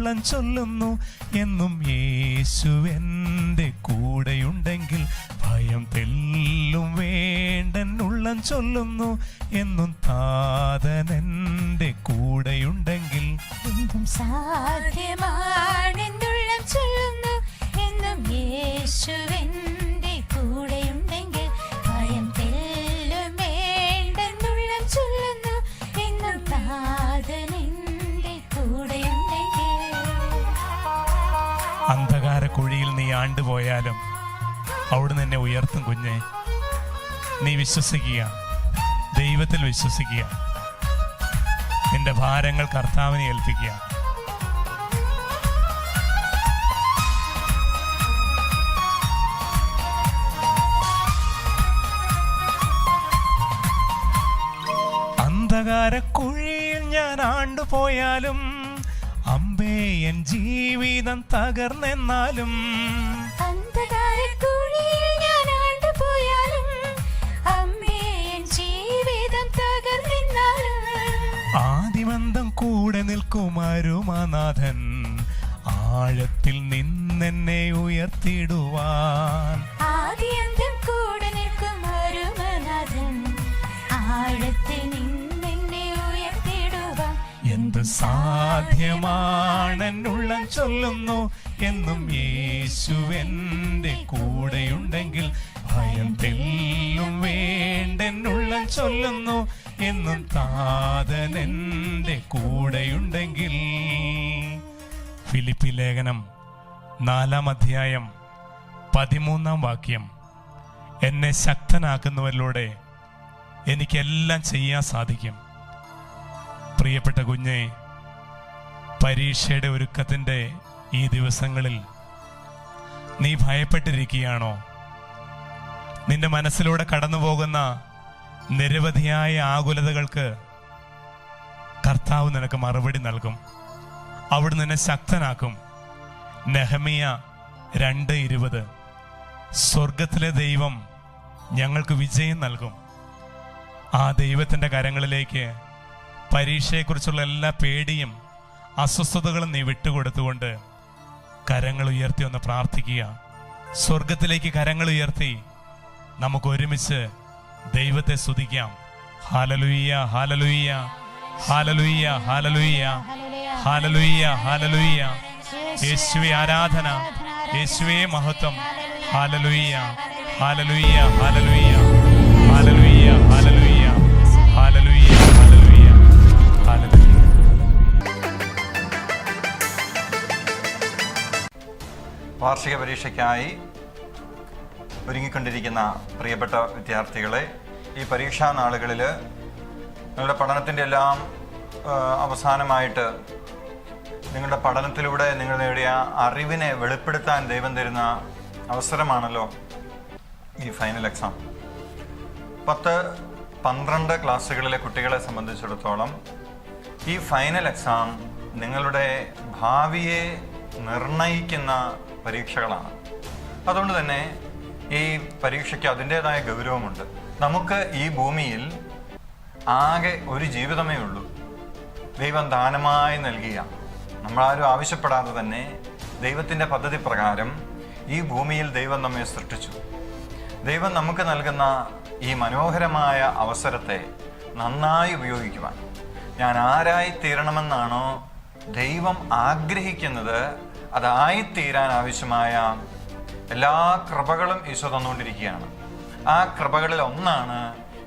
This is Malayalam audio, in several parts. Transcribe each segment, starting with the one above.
എന്നുള്ളം ചൊല്ലുന്നു. എന്നും യേശു എൻ്റെ കൂടെയുണ്ടെങ്കിൽ ഭയം തെല്ലും വേണ്ടെന്നുള്ളം ചൊല്ലുന്നു. എന്നും താതൻ എൻ്റെ കൂടെയുണ്ടെങ്കിൽ എന്തും സാധ്യമാണെന്നുള്ളം ചൊല്ലുന്നു. എന്നും യേശുവിൻ്റെ കൂടെയുണ്ടെങ്കിൽ ഭയം തെല്ലും വേണ്ടെന്നുള്ളം ചൊല്ലുന്നു. എന്നും താതനെൻ്റെ കൂടെയുണ്ടെങ്കിൽ. അന്ധകാര കുഴിയിൽ നീ ആണ്ടുപോയാലും അവിടുന്ന് എന്നെ ഉയർത്തും കുഞ്ഞെ. നീ വിശ്വസിക്കുക, ദൈവത്തിൽ വിശ്വസിക്കുക. നിന്റെ ഭാരങ്ങൾ കർത്താവിനെ ഏൽപ്പിക്കുക. അന്ധകാരക്കുഴിയിൽ ഞാൻ ആണ്ടുപോയാലും അമ്പേ എൻ ജീവിതം തകർന്നെന്നാലും. അന്ധകാരക്കുഴിയിൽ ഞാൻ ആണ്ടുപോയാലും അമ്മേ എൻ ജീവിതം തകർന്നെന്നാലും. ആദിമന്തം കൂടെ നിൽക്കും അരുമനാഥൻ ആഴത്തിൽ നിന്നെന്നെ ഉയർത്തിടുവാൻ. ആദിയന്തം കൂടെ നിൽക്കും അരുമനാഥൻ ആഴത്തിൽ നിന്നെന്നെ ഉയർത്തിടുവാൻ. എന്ത് സാധ്യമാണെന്നുള്ളം ചൊല്ലുന്നു. എന്നും യേശു എൻ്റെ കൂടെയുണ്ടെങ്കിൽ ഭയം തെല്ലും വേണ്ടെന്നുള്ളം ചൊല്ലുന്നു. എന്നും താതൻ എൻ്റെ കൂടെയുണ്ടെങ്കിൽ. ഫിലിപ്പി ലേഖനം 4-ാം അധ്യായം 13-ാം വാക്യം. എന്നെ ശക്തനാക്കുന്നവരിലൂടെ എനിക്കെല്ലാം ചെയ്യാൻ സാധിക്കും. പ്രിയപ്പെട്ട കുഞ്ഞെ, പരീക്ഷയുടെ ഒരുക്കത്തിൻ്റെ ഈ ദിവസങ്ങളിൽ നീ ഭയപ്പെട്ടിരിക്കുകയാണോ? നിന്റെ മനസ്സിലൂടെ കടന്നു പോകുന്ന നിരവധിയായ ആകുലതകൾക്ക് കർത്താവ് നിനക്ക് മറുപടി നൽകും. അവിടുന്ന് നിന്നെ ശക്തനാക്കും. നെഹെമ്യ 2:20. സ്വർഗത്തിലെ ദൈവം ഞങ്ങൾക്ക് വിജയം നൽകും. ആ ദൈവത്തിൻ്റെ കരങ്ങളിലേക്ക് പരീക്ഷയെക്കുറിച്ചുള്ള എല്ലാ പേടിയും അസ്വസ്ഥതകളും നീ വിട്ടുകൊടുത്തുകൊണ്ട് കരങ്ങൾ ഉയർത്തി ഒന്ന് പ്രാർത്ഥിക്കുക. സ്വർഗത്തിലേക്ക് കരങ്ങൾ ഉയർത്തി നമുക്ക് ഒരുമിച്ച് ദൈവത്തെ സ്തുതിക്കാം. Hallelujah, hallelujah, hallelujah, hallelujah, hallelujah, hallelujah. യേശുവേ ആരാധന, യേശുവേ മഹത്വം. Hallelujah, hallelujah, hallelujah, hallelujah, hallelujah, hallelujah, hallelujah, hallelujah. വാർഷിക പരീക്ഷയ്ക്കായി ഒരുങ്ങിക്കൊണ്ടിരിക്കുന്ന പ്രിയപ്പെട്ട വിദ്യാർത്ഥികളെ, ഈ പരീക്ഷാ നാളുകളിൽ നിങ്ങളുടെ പഠനത്തിൻ്റെ എല്ലാം അവസാനമായിട്ട് നിങ്ങളുടെ പഠനത്തിലൂടെ നിങ്ങൾ നേടിയ അറിവിനെ വെളിപ്പെടുത്താൻ ദൈവം തരുന്ന അവസരമാണല്ലോ ഈ ഫൈനൽ എക്സാം. 10-12 ക്ലാസ്സുകളിലെ കുട്ടികളെ സംബന്ധിച്ചിടത്തോളം ഈ ഫൈനൽ എക്സാം നിങ്ങളുടെ ഭാവിയെ നിർണയിക്കുന്ന പരീക്ഷകളാണ്. അതുകൊണ്ട് തന്നെ ഈ പരീക്ഷയ്ക്ക് അതിൻ്റെതായ ഗൗരവമുണ്ട്. നമുക്ക് ഈ ഭൂമിയിൽ ആകെ ഒരു ജീവിതമേ ഉള്ളൂ. ദൈവം ദാനമായി നൽകിയ, നമ്മളാരും ആവശ്യപ്പെടാതെ തന്നെ ദൈവത്തിൻ്റെ പദ്ധതി പ്രകാരം ഈ ഭൂമിയിൽ ദൈവം നമ്മെ സൃഷ്ടിച്ചു. ദൈവം നമുക്ക് നൽകുന്ന ഈ മനോഹരമായ അവസരത്തെ നന്നായി ഉപയോഗിക്കുവാൻ, ഞാൻ ആരായി തീരണമെന്നാണോ ദൈവം ആഗ്രഹിക്കുന്നത് അതായിത്തീരാൻ ആവശ്യമായ എല്ലാ കൃപകളും ഈശോ തന്നുകൊണ്ടിരിക്കുകയാണ്. ആ കൃപകളിൽ ഒന്നാണ്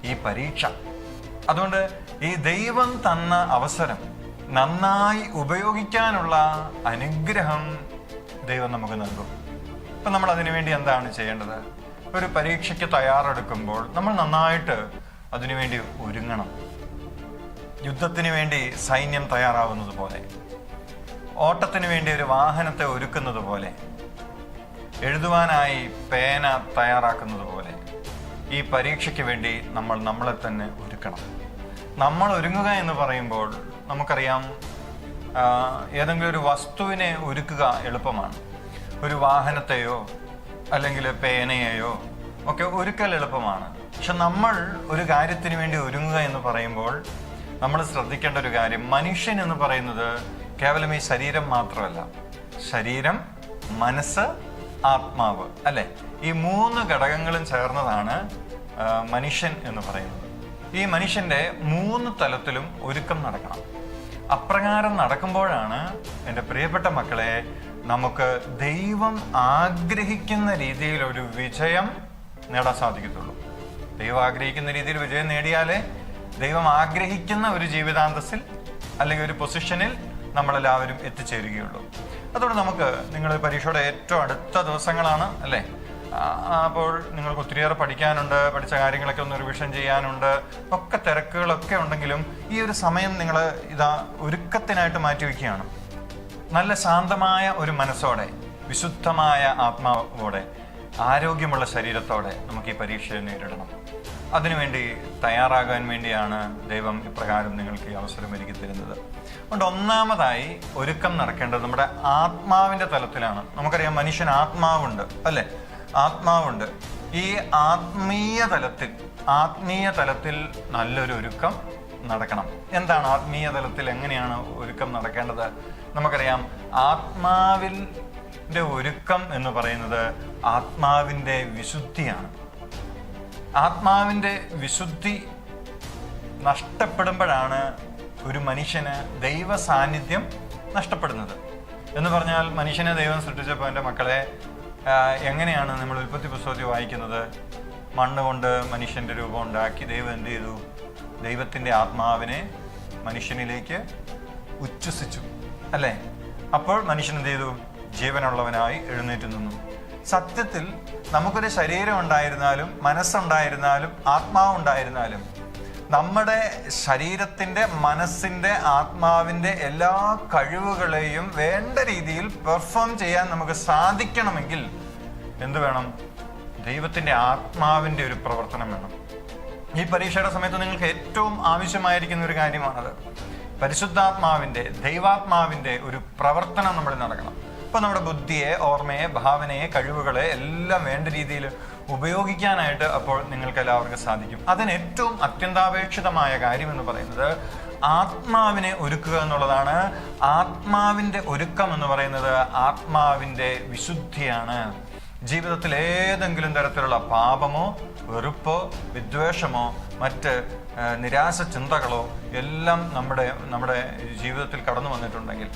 ഈ പരീക്ഷ. അതുകൊണ്ട് ഈ ദൈവം തന്ന അവസരം നന്നായി ഉപയോഗിക്കാനുള്ള അനുഗ്രഹം ദൈവം നമുക്ക് നൽകും. അപ്പം നമ്മൾ അതിനുവേണ്ടി എന്താണ് ചെയ്യേണ്ടത്? ഒരു പരീക്ഷയ്ക്ക് തയ്യാറെടുക്കുമ്പോൾ നമ്മൾ നന്നായിട്ട് അതിനുവേണ്ടി ഒരുങ്ങണം. യുദ്ധത്തിന് വേണ്ടി സൈന്യം തയ്യാറാവുന്നത് പോലെ, ഓട്ടത്തിന് വേണ്ടി ഒരു വാഹനത്തെ ഒരുക്കുന്നത് പോലെ, എഴുതുവാനായി പേന തയ്യാറാക്കുന്നത് പോലെ ഈ പരീക്ഷയ്ക്ക് വേണ്ടി നമ്മൾ നമ്മളെ തന്നെ ഒരുക്കണം. നമ്മൾ ഒരുങ്ങുക എന്ന് പറയുമ്പോൾ നമുക്കറിയാം, ഏതെങ്കിലും ഒരു വസ്തുവിനെ ഒരുക്കുക എളുപ്പമാണ്. ഒരു വാഹനത്തെയോ അല്ലെങ്കിൽ പേനയെയോ ഒക്കെ ഒരുക്കൽ എളുപ്പമാണ്. പക്ഷെ നമ്മൾ ഒരു കാര്യത്തിന് വേണ്ടി ഒരുങ്ങുക എന്ന് പറയുമ്പോൾ നമ്മൾ ശ്രദ്ധിക്കേണ്ട ഒരു കാര്യം, മനുഷ്യൻ എന്ന് പറയുന്നത് കേവലം ഈ ശരീരം മാത്രമല്ല, ശരീരം, മനസ്സ്, ആത്മാവ്, അല്ലെ? ഈ 3 ഘടകങ്ങളും ചേർന്നതാണ് മനുഷ്യൻ എന്ന് പറയുന്നത്. ഈ മനുഷ്യന്റെ 3 തലത്തിലും ഒരുക്കം നടക്കണം. അപ്രകാരം നടക്കുമ്പോഴാണ് എൻ്റെ പ്രിയപ്പെട്ട മക്കളെ നമുക്ക് ദൈവം ആഗ്രഹിക്കുന്ന രീതിയിൽ ഒരു വിജയം നേടാൻ സാധിക്കത്തുള്ളൂ. ദൈവം ആഗ്രഹിക്കുന്ന രീതിയിൽ വിജയം നേടിയാലേ ദൈവം ആഗ്രഹിക്കുന്ന ഒരു ജീവിതാന്തസ്സിൽ അല്ലെങ്കിൽ ഒരു പൊസിഷനിൽ നമ്മളെല്ലാവരും എത്തിച്ചേരുകയുള്ളൂ. അതുകൊണ്ട് നമുക്ക്, നിങ്ങൾ പരീക്ഷയുടെ ഏറ്റവും അടുത്ത ദിവസങ്ങളാണ് അല്ലേ? അപ്പോൾ നിങ്ങൾക്ക് ഒത്തിരിയേറെ പഠിക്കാനുണ്ട്, പഠിച്ച കാര്യങ്ങളൊക്കെ ഒന്ന് റിവിഷൻ ചെയ്യാനുണ്ട്, ഒക്കെ തിരക്കുകളൊക്കെ ഉണ്ടെങ്കിലും ഈ ഒരു സമയം നിങ്ങൾ ഒരുക്കത്തിനായിട്ട് മാറ്റിവെക്കുകയാണ്. നല്ല ശാന്തമായ ഒരു മനസ്സോടെ, വിശുദ്ധമായ ആത്മാവോടെ, ആരോഗ്യമുള്ള ശരീരത്തോടെ നമുക്ക് ഈ പരീക്ഷയെ നേരിടണം. അതിനുവേണ്ടി തയ്യാറാകാൻ വേണ്ടിയാണ് ദൈവം ഇപ്രകാരം നിങ്ങൾക്ക് ഈ അവസരം ഒരുക്കി തരുന്നത്. അതുകൊണ്ട് ഒന്നാമതായി ഒരുക്കം നടക്കേണ്ടത് നമ്മുടെ ആത്മാവിൻ്റെ തലത്തിലാണ്. നമുക്കറിയാം, മനുഷ്യന് ആത്മാവുണ്ട് അല്ലേ? ആത്മാവുണ്ട്. ഈ ആത്മീയ തലത്തിൽ നല്ലൊരു ഒരുക്കം നടക്കണം. എന്താണ് ആത്മീയ തലത്തിൽ എങ്ങനെയാണ് ഒരുക്കം നടക്കേണ്ടത്? നമുക്കറിയാം, ആത്മാവിൻ്റെ ഒരുക്കം എന്ന് പറയുന്നത് ആത്മാവിൻ്റെ വിശുദ്ധിയാണ്. ആത്മാവിൻ്റെ വിശുദ്ധി നഷ്ടപ്പെടുമ്പോഴാണ് ഒരു മനുഷ്യന് ദൈവ സാന്നിധ്യം നഷ്ടപ്പെടുന്നത്. എന്ന് പറഞ്ഞാൽ, മനുഷ്യനെ ദൈവം സൃഷ്ടിച്ചപ്പോൾ എൻ്റെ മക്കളെ എങ്ങനെയാണ് നമ്മൾ ഉൽപ്പത്തി പുസ്തകത്തിൽ വായിക്കുന്നത്? മണ്ണ് കൊണ്ട് മനുഷ്യൻ്റെ രൂപം ഉണ്ടാക്കി ദൈവം എന്ത് ചെയ്തു? ദൈവത്തിൻ്റെ ആത്മാവിനെ മനുഷ്യനിലേക്ക് ഉച്ഛ്വസിച്ചു അല്ലേ? അപ്പോൾ മനുഷ്യൻ എന്ത് ചെയ്തു? ജീവനുള്ളവനായി എഴുന്നേറ്റ് നിന്നു. സത്യത്തിൽ നമുക്കൊരു ശരീരം ഉണ്ടായിരുന്നാലും, മനസ്സുണ്ടായിരുന്നാലും, ആത്മാവുണ്ടായിരുന്നാലും, നമ്മുടെ ശരീരത്തിൻ്റെ, മനസ്സിൻ്റെ, ആത്മാവിൻ്റെ എല്ലാ കഴിവുകളെയും വേണ്ട രീതിയിൽ പെർഫോം ചെയ്യാൻ നമുക്ക് സാധിക്കണമെങ്കിൽ എന്ത് വേണം? ദൈവത്തിൻ്റെ ആത്മാവിൻ്റെ ഒരു പ്രവർത്തനം വേണം. ഈ പരീക്ഷയുടെ സമയത്ത് നിങ്ങൾക്ക് ഏറ്റവും ആവശ്യമായിരിക്കുന്ന ഒരു കാര്യമാണത്. പരിശുദ്ധാത്മാവിൻ്റെ, ദൈവാത്മാവിൻ്റെ ഒരു പ്രവർത്തനം നമ്മളിൽ നടക്കണം. അപ്പോൾ നമ്മുടെ ബുദ്ധിയെ, ഓർമ്മയെ, ഭാവനയെ, കഴിവുകളെ എല്ലാം വേണ്ട രീതിയിൽ ഉപയോഗിക്കാനായിട്ട് അപ്പോൾ നിങ്ങൾക്ക് എല്ലാവർക്കും സാധിക്കും. അതിന് ഏറ്റവും അത്യന്താപേക്ഷിതമായ കാര്യം എന്ന് പറയുന്നത് ആത്മാവിനെ ഒരുക്കുക എന്നുള്ളതാണ്. ആത്മാവിൻ്റെ ഒരുക്കം എന്ന് പറയുന്നത് ആത്മാവിൻ്റെ വിശുദ്ധിയാണ്. ജീവിതത്തിൽ ഏതെങ്കിലും തരത്തിലുള്ള പാപമോ, വെറുപ്പോ, വിദ്വേഷമോ, മറ്റ് നിരാശ ചിന്തകളോ എല്ലാം നമ്മുടെ ജീവിതത്തിൽ കടന്നു വന്നിട്ടുണ്ടെങ്കിൽ,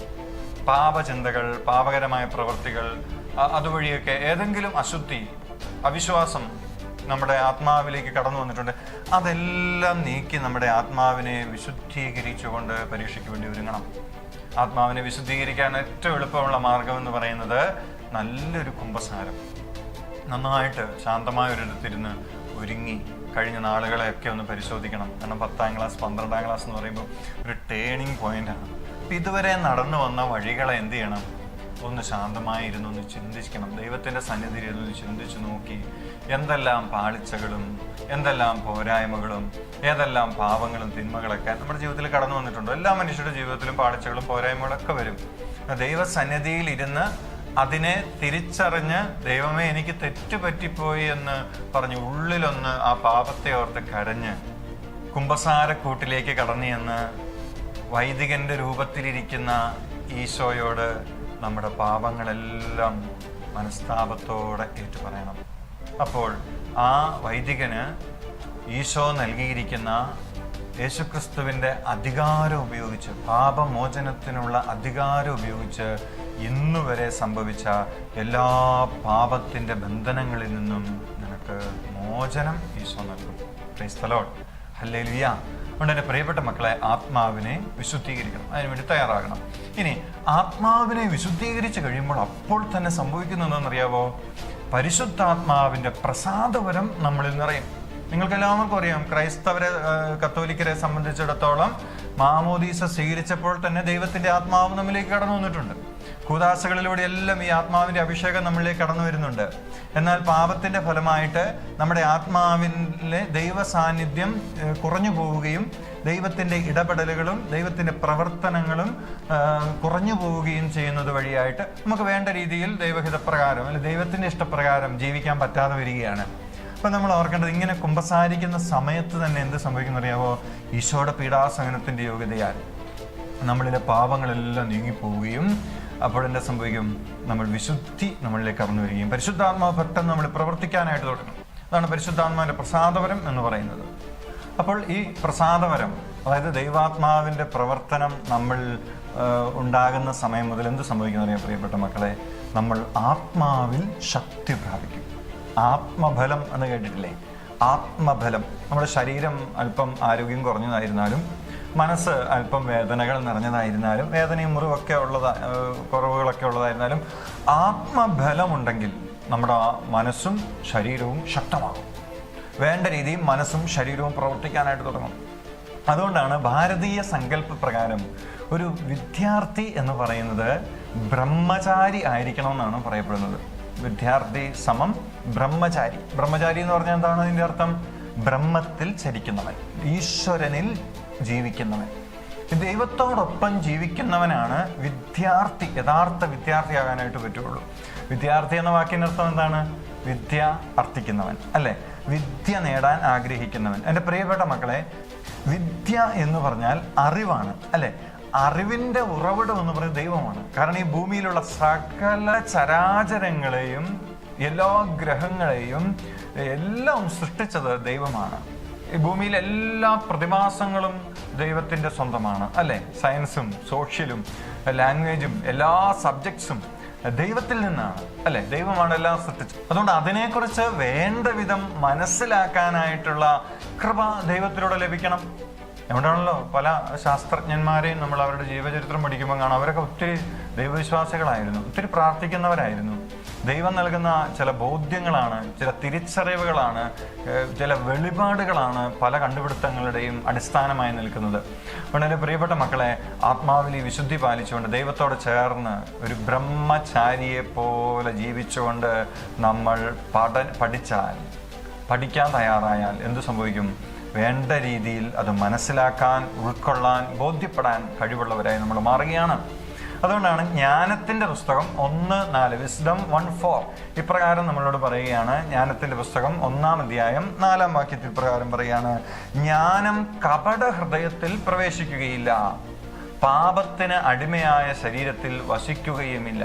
പാപചിന്തകൾ, പാപകരമായ പ്രവൃത്തികൾ, അതുവഴിയൊക്കെ ഏതെങ്കിലും അശുദ്ധി, അവിശ്വാസം നമ്മുടെ ആത്മാവിലേക്ക് കടന്നു വന്നിട്ടുണ്ട്, അതെല്ലാം നീക്കി നമ്മുടെ ആത്മാവിനെ വിശുദ്ധീകരിച്ചുകൊണ്ട് പരീക്ഷയ്ക്ക് വേണ്ടി ഒരുങ്ങണം. ആത്മാവിനെ വിശുദ്ധീകരിക്കാൻ ഏറ്റവും എളുപ്പമുള്ള മാർഗം എന്ന് പറയുന്നത് നല്ലൊരു കുമ്പസാരം. നന്നായിട്ട് ശാന്തമായ ഒരിടത്തിരുന്ന് ഒരുങ്ങി കഴിഞ്ഞ നാളുകളെയൊക്കെ ഒന്ന് പരിശോധിക്കണം. കാരണം 10ാം ക്ലാസ്, 12ാം ക്ലാസ് എന്ന് പറയുമ്പോൾ ഒരു ടേണിംഗ് പോയിന്റാണ്. അപ്പം ഇതുവരെ നടന്നു വന്ന വഴികളെ എന്ത് ചെയ്യണം? ഒന്ന് ശാന്തമായിരുന്നു ഒന്ന് ചിന്തിക്കണം. ദൈവത്തിൻ്റെ സന്നിധിയിൽ ഒന്ന് ചിന്തിച്ചു നോക്കി എന്തെല്ലാം പാളിച്ചകളും, എന്തെല്ലാം പോരായ്മകളും, ഏതെല്ലാം പാവങ്ങളും തിന്മകളൊക്കെ നമ്മുടെ ജീവിതത്തിൽ കടന്നു വന്നിട്ടുണ്ടോ? എല്ലാ മനുഷ്യരുടെ ജീവിതത്തിലും പാളിച്ചകളും പോരായ്മകളൊക്കെ വരും. ദൈവസന്നിധിയിൽ ഇരുന്ന് അതിനെ തിരിച്ചറിഞ്ഞ്, ദൈവമേ എനിക്ക് തെറ്റുപറ്റിപ്പോയി എന്ന് പറഞ്ഞ് ഉള്ളിലൊന്ന് ആ പാപത്തെ ഓർത്ത് കരഞ്ഞ് കുമ്പസാരക്കൂട്ടിലേക്ക് കടന്നു ചെന്ന് വൈദികന്റെ രൂപത്തിലിരിക്കുന്ന ഈശോയോട് നമ്മുടെ പാപങ്ങളെല്ലാം മനസ്താപത്തോടെ ഏറ്റുപറയണം. അപ്പോൾ ആ വൈദികന് ഈശോ നൽകിയിരിക്കുന്ന യേശുക്രിസ്തുവിൻ്റെ അധികാരം ഉപയോഗിച്ച്, പാപമോചനത്തിനുള്ള അധികാരം ഉപയോഗിച്ച് ഇന്നുവരെ സംഭവിച്ച എല്ലാ പാപത്തിൻ്റെ ബന്ധനങ്ങളിൽ നിന്നും നിനക്ക് മോചനം ഈശോ നൽകും. Praise the Lord. ഹല്ലേലൂയ. അതുകൊണ്ട് എൻ്റെ പ്രിയപ്പെട്ട മക്കളെ, ആത്മാവിനെ വിശുദ്ധീകരിക്കണം, അതിനുവേണ്ടി തയ്യാറാകണം. ഇനി ആത്മാവിനെ വിശുദ്ധീകരിച്ച് കഴിയുമ്പോൾ അപ്പോൾ തന്നെ സംഭവിക്കുന്നതെന്നറിയാവോ? പരിശുദ്ധാത്മാവിൻ്റെ പ്രസാദവരം നമ്മളിൽ നിറയും. നിങ്ങൾക്കെല്ലാവർക്കും അറിയാം, ക്രൈസ്തവരെ, കത്തോലിക്കരെ സംബന്ധിച്ചിടത്തോളം മാമോദീസ സ്വീകരിച്ചപ്പോൾ തന്നെ ദൈവത്തിൻ്റെ ആത്മാവ് നമ്മിലേക്ക് കടന്നു വന്നിട്ടുണ്ട്. കൂദാശകളിലൂടെ എല്ലാം ഈ ആത്മാവിൻ്റെ അഭിഷേകം നമ്മളിലേക്ക് കടന്നു വരുന്നുണ്ട്. എന്നാൽ പാപത്തിൻ്റെ ഫലമായിട്ട് നമ്മുടെ ആത്മാവിലെ ദൈവ സാന്നിധ്യം കുറഞ്ഞു പോവുകയും ദൈവത്തിൻ്റെ ഇടപെടലുകളും ദൈവത്തിൻ്റെ പ്രവർത്തനങ്ങളും കുറഞ്ഞു പോവുകയും ചെയ്യുന്നത് വഴിയായിട്ട് നമുക്ക് വേണ്ട രീതിയിൽ ദൈവഹിതപ്രകാരം അല്ലെങ്കിൽ ദൈവത്തിൻ്റെ ഇഷ്ടപ്രകാരം ജീവിക്കാൻ പറ്റാതെ വരികയാണ്. അപ്പം നമ്മൾ ഓർക്കേണ്ടത്, ഇങ്ങനെ കുമ്പസാരിക്കുന്ന സമയത്ത് തന്നെ എന്ത് സംഭവിക്കുന്നറിയാവോ? ഈശോയുടെ പീഡാസഹനത്തിൻ്റെ യോഗ്യതയാൽ നമ്മളിലെ പാപങ്ങളെല്ലാം നീങ്ങിപ്പോവുകയും അപ്പോഴെന്താ സംഭവിക്കും? നമ്മൾ വിശുദ്ധി നമ്മളിലേക്ക് കടന്നു വരികയും പരിശുദ്ധാത്മാവ് പെട്ടെന്ന് നമ്മൾ പ്രവർത്തിക്കാനായിട്ട് തുടങ്ങും. അതാണ് പരിശുദ്ധാത്മാവിൻ്റെ പ്രസാദവരം എന്ന് പറയുന്നത്. അപ്പോൾ ഈ പ്രസാദവരം, അതായത് ദൈവാത്മാവിൻ്റെ പ്രവർത്തനം നമ്മൾ ഉണ്ടാകുന്ന സമയം മുതൽ എന്ത് സംഭവിക്കുന്നറിയാം പ്രിയപ്പെട്ട മക്കളെ? നമ്മൾ ആത്മാവിൽ ശക്തി പ്രാപിക്കും. ആത്മബലം എന്ന് കേട്ടിട്ടില്ലേ? ആത്മബലം. നമ്മുടെ ശരീരം അല്പം ആരോഗ്യം കുറഞ്ഞതായിരുന്നാലും, മനസ്സ് അല്പം വേദനകൾ നിറഞ്ഞതായിരുന്നാലും, വേദനയും മുറിവൊക്കെ കുറവുകളൊക്കെ ഉള്ളതായിരുന്നാലും, ആത്മബലമുണ്ടെങ്കിൽ നമ്മുടെ മനസ്സും ശരീരവും ശക്തമാകും. വേണ്ട രീതിയിൽ മനസ്സും ശരീരവും പ്രവർത്തിക്കാനായിട്ട് തുടങ്ങും. അതുകൊണ്ടാണ് ഭാരതീയ സങ്കല്പ പ്രകാരം ഒരു വിദ്യാർത്ഥി എന്ന് പറയുന്നത് ബ്രഹ്മചാരി ആയിരിക്കണമെന്നാണ് പറയപ്പെടുന്നത്. വിദ്യാർത്ഥി സമം ബ്രഹ്മചാരി. ബ്രഹ്മചാരി എന്ന് പറഞ്ഞാൽ എന്താണ് അതിൻ്റെ അർത്ഥം? ബ്രഹ്മത്തിൽ ചരിക്കുന്നവൻ, ഈശ്വരനിൽ ജീവിക്കുന്നവൻ, ദൈവത്തോടൊപ്പം ജീവിക്കുന്നവനാണ് വിദ്യാർത്ഥി. യഥാർത്ഥ വിദ്യാർത്ഥിയാകാനായിട്ട് പറ്റുള്ളൂ. വിദ്യാർത്ഥി എന്ന വാക്കിൻ്റെ അർത്ഥം എന്താണ്? വിദ്യ അർത്ഥിക്കുന്നവൻ, അല്ലേ? വിദ്യ നേടാൻ ആഗ്രഹിക്കുന്നവൻ. എൻ്റെ പ്രിയപ്പെട്ട മക്കളെ, വിദ്യ എന്ന് പറഞ്ഞാൽ അറിവാണ്, അല്ലേ? അറിവിൻ്റെ ഉറവിടം എന്ന് പറയുന്നത് ദൈവമാണ്. കാരണം ഈ ഭൂമിയിലുള്ള സകല ചരാചരങ്ങളെയും എല്ലാ ഗ്രഹങ്ങളെയും എല്ലാം സൃഷ്ടിച്ചത് ദൈവമാണ്. ഈ ഭൂമിയിലെ എല്ലാ പ്രതിഭാസങ്ങളും ദൈവത്തിൻ്റെ സ്വന്തമാണ്, അല്ലേ? സയൻസും സോഷ്യലും ലാംഗ്വേജും എല്ലാ സബ്ജക്ട്സും ദൈവത്തിൽ നിന്നാണ്, അല്ലെ? ദൈവമാണ് എല്ലാം സൃഷ്ടിച്ചത്. അതുകൊണ്ട് അതിനെക്കുറിച്ച് വേണ്ട വിധം മനസ്സിലാക്കാനായിട്ടുള്ള കൃപ ദൈവത്തിലൂടെ ലഭിക്കണം. എവിടെയാണല്ലോ പല ശാസ്ത്രജ്ഞന്മാരെയും നമ്മൾ അവരുടെ ജീവചരിത്രം പഠിക്കുമ്പോൾ കാണാം, അവരൊക്കെ ഒത്തിരി ദൈവവിശ്വാസികളായിരുന്നു, ഒത്തിരി പ്രാർത്ഥിക്കുന്നവരായിരുന്നു. ദൈവം നൽകുന്ന ചില ബോധ്യങ്ങളാണ്, ചില തിരിച്ചറിവുകളാണ്, ചില വെളിപാടുകളാണ് പല കണ്ടുപിടുത്തങ്ങളുടെയും അടിസ്ഥാനമായി നിൽക്കുന്നത്. അതുകൊണ്ട് എൻ്റെ പ്രിയപ്പെട്ട മക്കളെ, ആത്മാവിൽ ഈ വിശുദ്ധി പാലിച്ചുകൊണ്ട് ദൈവത്തോട് ചേർന്ന് ഒരു ബ്രഹ്മചാരിയെ പോലെ ജീവിച്ചുകൊണ്ട് നമ്മൾ പഠിക്കാൻ തയ്യാറായാൽ എന്തു സംഭവിക്കും? വേണ്ട രീതിയിൽ അത് മനസ്സിലാക്കാൻ, ഉൾക്കൊള്ളാൻ, ബോധ്യപ്പെടാൻ കഴിവുള്ളവരായി നമ്മൾ മാറുകയാണ്. അതുകൊണ്ടാണ് ജ്ഞാനത്തിൻ്റെ പുസ്തകം 1:4, വിസ്ഡം 1:4 ഇപ്രകാരം നമ്മളോട് പറയുകയാണ്. ജ്ഞാനത്തിൻ്റെ പുസ്തകം 1-ാം അധ്യായം 4-ാം വാക്യത്തിൽ പ്രകാരം പറയുകയാണ്, ജ്ഞാനം കപട ഹൃദയത്തിൽ പ്രവേശിക്കുകയില്ല, പാപത്തിന് അടിമയായ ശരീരത്തിൽ വസിക്കുകയുമില്ല.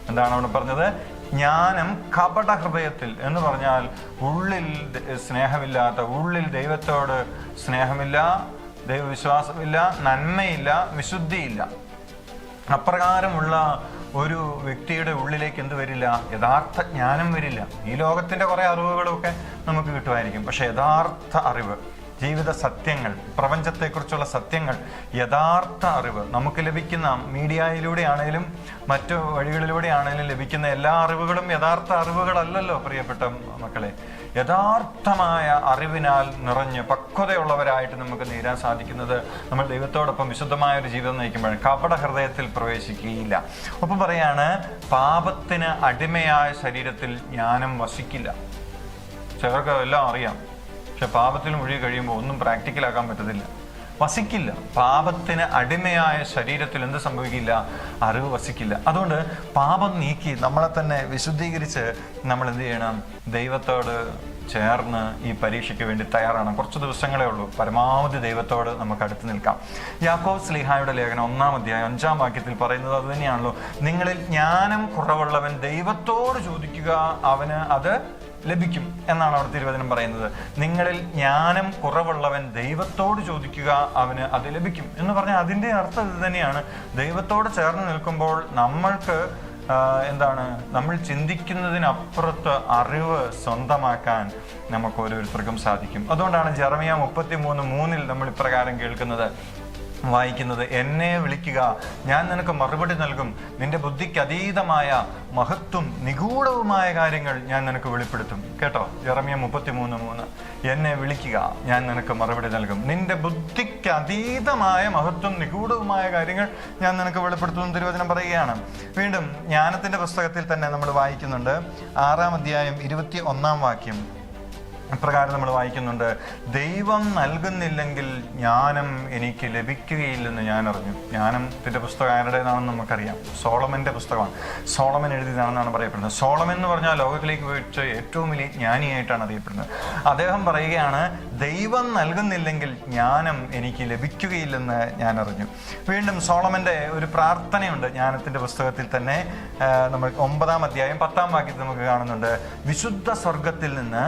എന്താണ് അവിടെ പറഞ്ഞത്? ജ്ഞാനം കപട ഹൃദയത്തിൽ എന്ന് പറഞ്ഞാൽ ഉള്ളിൽ സ്നേഹമില്ലാത്ത, ഉള്ളിൽ ദൈവത്തോട് സ്നേഹമില്ല, ദൈവവിശ്വാസമില്ല, നന്മയില്ല, വിശുദ്ധിയില്ല. അപ്രകാരമുള്ള ഒരു വ്യക്തിയുടെ ഉള്ളിലേക്ക് എന്ത് വരില്ല? യഥാർത്ഥ ജ്ഞാനം വരില്ല. ഈ ലോകത്തിൻ്റെ കുറേ അറിവുകളൊക്കെ നമുക്ക് കിട്ടുമായിരിക്കും, പക്ഷെ യഥാർത്ഥ അറിവ്, ജീവിത സത്യങ്ങൾ, പ്രപഞ്ചത്തെക്കുറിച്ചുള്ള സത്യങ്ങൾ, യഥാർത്ഥ അറിവ് നമുക്ക് ലഭിക്കുന്ന മീഡിയയിലൂടെ ആണെങ്കിലും മറ്റു വഴികളിലൂടെ ആണെങ്കിലും ലഭിക്കുന്ന എല്ലാ അറിവുകളും യഥാർത്ഥ അറിവുകളല്ലല്ലോ പ്രിയപ്പെട്ട മക്കളെ. യഥാർത്ഥമായ അറിവിനാൽ നിറഞ്ഞ് പക്വതയുള്ളവരായിട്ട് നമുക്ക് നേരാൻ സാധിക്കുന്നത് നമ്മൾ ദൈവത്തോടൊപ്പം വിശുദ്ധമായ ഒരു ജീവിതം നയിക്കുമ്പോൾ കപട ഹൃദയത്തിൽ പ്രവേശിക്കുകയില്ല. ഒപ്പം പറയാണ്, പാപത്തിന് അടിമയായ ശരീരത്തിൽ ജ്ഞാനം വസിക്കില്ല. ചിലർക്ക് എല്ലാം അറിയാം, പക്ഷെ പാപത്തിൽ മുഴുകി കഴിയുമ്പോൾ ഒന്നും പ്രാക്ടിക്കലാക്കാൻ പറ്റത്തില്ല, വസിക്കില്ല. പാപത്തിന് അടിമയായ ശരീരത്തിൽ എന്ത് സംഭവിക്കില്ല? അറിവ് വസിക്കില്ല. അതുകൊണ്ട് പാപം നീക്കി നമ്മളെ തന്നെ വിശുദ്ധീകരിച്ച് നമ്മൾ എന്ത് ചെയ്യണം? ദൈവത്തോട് ചേർന്ന് ഈ പരീക്ഷയ്ക്ക് വേണ്ടി തയ്യാറാണ്. കുറച്ച് ദിവസങ്ങളേ ഉള്ളൂ. പരമാവധി ദൈവത്തോട് നമുക്ക് അടുത്ത് നിൽക്കാം. യാക്കോബ് ശ്ലീഹായുടെ ലേഖനം 1-ാം അധ്യായം 5-ാം വാക്യത്തിൽ പറയുന്നത് അത് തന്നെയാണല്ലോ. നിങ്ങളിൽ ജ്ഞാനം കുറവുള്ളവൻ ദൈവത്തോട് ചോദിക്കുക, അവന് അത് ലഭിക്കും എന്നാണ് അവിടെ തിരുവചനം പറയുന്നത്. നിങ്ങളിൽ ജ്ഞാനം കുറവുള്ളവൻ ദൈവത്തോട് ചോദിക്കുക, അവന് അത് ലഭിക്കും എന്ന് പറഞ്ഞാൽ അതിൻ്റെ അർത്ഥം ഇത് തന്നെയാണ്. ദൈവത്തോട് ചേർന്ന് നിൽക്കുമ്പോൾ നമ്മൾക്ക് നമ്മൾ ചിന്തിക്കുന്നതിനപ്പുറത്ത് അറിവ് സ്വന്തമാക്കാൻ നമുക്ക് ഓരോരുത്തർക്കും സാധിക്കും. അതുകൊണ്ടാണ് ജെറമിയ 33:3 നമ്മൾ ഇപ്രകാരം വായിക്കുന്നത്, എന്നെ വിളിക്കുക, ഞാൻ നിനക്ക് മറുപടി നൽകും, നിന്റെ ബുദ്ധിക്ക് അതീതമായ മഹത്വം നിഗൂഢവുമായ കാര്യങ്ങൾ ഞാൻ നിനക്ക് വെളിപ്പെടുത്തും. കേട്ടോ, ജെറമിയ 33:3, എന്നെ വിളിക്കുക, ഞാൻ നിനക്ക് മറുപടി നൽകും, നിന്റെ ബുദ്ധിക്ക് അതീതമായ മഹത്വം നിഗൂഢവുമായ കാര്യങ്ങൾ ഞാൻ നിനക്ക് വെളിപ്പെടുത്തും തിരുവചനം പറയുകയാണ്. വീണ്ടും ജ്ഞാനത്തിന്റെ പുസ്തകത്തിൽ തന്നെ നമ്മൾ വായിക്കുന്നുണ്ട്, 6-ാം അധ്യായം 21-ാം വാക്യം ഇപ്രകാരം നമ്മൾ വായിക്കുന്നുണ്ട്, ദൈവം നൽകുന്നില്ലെങ്കിൽ ജ്ഞാനം എനിക്ക് ലഭിക്കുകയില്ലെന്ന് ഞാൻ അറിഞ്ഞു. ജ്ഞാനത്തിൻ്റെ പുസ്തകം ആരുടേതാണെന്ന് നമുക്കറിയാം, സോളമൻ്റെ പുസ്തകമാണ്. സോളമൻ എഴുതിയതാണെന്നാണ് പറയപ്പെടുന്നത്. സോളമൻ എന്ന് പറഞ്ഞാൽ ലോകത്തിലേക്ക് വെച്ച് ഏറ്റവും വലിയ ജ്ഞാനിയായിട്ടാണ് അറിയപ്പെടുന്നത്. അദ്ദേഹം പറയുകയാണ്, ദൈവം നൽകുന്നില്ലെങ്കിൽ ജ്ഞാനം എനിക്ക് ലഭിക്കുകയില്ലെന്ന് ഞാൻ അറിഞ്ഞു. വീണ്ടും സോളമൻ്റെ ഒരു പ്രാർത്ഥനയുണ്ട് ജ്ഞാനത്തിൻ്റെ പുസ്തകത്തിൽ തന്നെ. നമ്മൾ 9-ാം അധ്യായം 10-ാം വാക്യത്തിൽ നമുക്ക് കാണുന്നുണ്ട്, വിശുദ്ധ സ്വർഗത്തിൽ നിന്ന്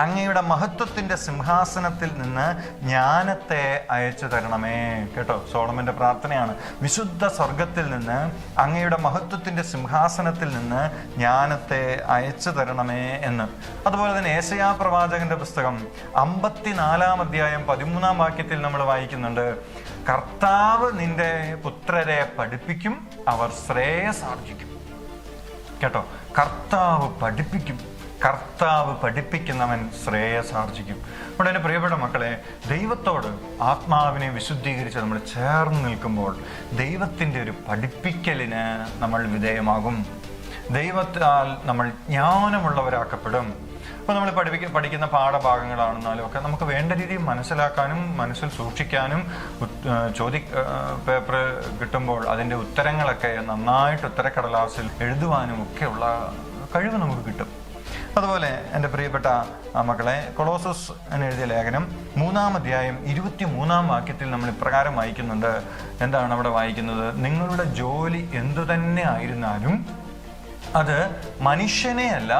അങ്ങയുടെ മഹത്വത്തിൻ്റെ സിംഹാസനത്തിൽ നിന്ന് ജ്ഞാനത്തെ അയച്ചു തരണമേ. കേട്ടോ, സോളമൻ്റെ പ്രാർത്ഥനയാണ്, വിശുദ്ധ സ്വർഗത്തിൽ നിന്ന് അങ്ങയുടെ മഹത്വത്തിൻ്റെ സിംഹാസനത്തിൽ നിന്ന് ജ്ഞാനത്തെ അയച്ചു തരണമേ എന്ന്. അതുപോലെ തന്നെ ഏശയ്യാ പ്രവാചകന്റെ പുസ്തകം 54-ാം അധ്യായം 13-ാം വാക്യത്തിൽ നമ്മൾ വായിക്കുന്നുണ്ട്, കർത്താവ് നിന്റെ പുത്രരെ പഠിപ്പിക്കും, അവർ ശ്രേയസാർജിക്കും. കേട്ടോ, കർത്താവ് പഠിപ്പിക്കും, കർത്താവ് പഠിപ്പിക്കുന്നവൻ ശ്രേയസാർജിക്കും. അപ്പോൾ എൻ്റെ പ്രിയപ്പെട്ട മക്കളെ, ദൈവത്തോട് ആത്മാവിനെ വിശുദ്ധീകരിച്ച് നമ്മൾ ചേർന്ന് നിൽക്കുമ്പോൾ ദൈവത്തിൻ്റെ ഒരു പഠിപ്പിക്കലിന് നമ്മൾ വിധേയമാകും. ദൈവത്താൽ നമ്മൾ ജ്ഞാനമുള്ളവരാക്കപ്പെടും. അപ്പോൾ നമ്മൾ പഠിക്കുന്ന പാഠഭാഗങ്ങളാണെന്നാലും ഒക്കെ നമുക്ക് വേണ്ട രീതിയിൽ മനസ്സിലാക്കാനും മനസ്സിൽ സൂക്ഷിക്കാനും പേപ്പർ കിട്ടുമ്പോൾ അതിൻ്റെ ഉത്തരങ്ങളൊക്കെ നന്നായിട്ട് ഉത്തരക്കടലാസിൽ എഴുതുവാനും ഒക്കെയുള്ള കഴിവ് നമുക്ക് കിട്ടും. അതുപോലെ എൻ്റെ പ്രിയപ്പെട്ട മക്കളെ, കൊളോസസ് എന്നെഴുതിയ ലേഖനം 3-ാം അധ്യായം 23-ാം വാക്യത്തിൽ നമ്മൾ ഇപ്രകാരം വായിക്കുന്നുണ്ട്. എന്താണ് അവിടെ വായിക്കുന്നത്? നിങ്ങളുടെ ജോലി എന്തു തന്നെ ആയിരുന്നാലും അത് മനുഷ്യനെയല്ല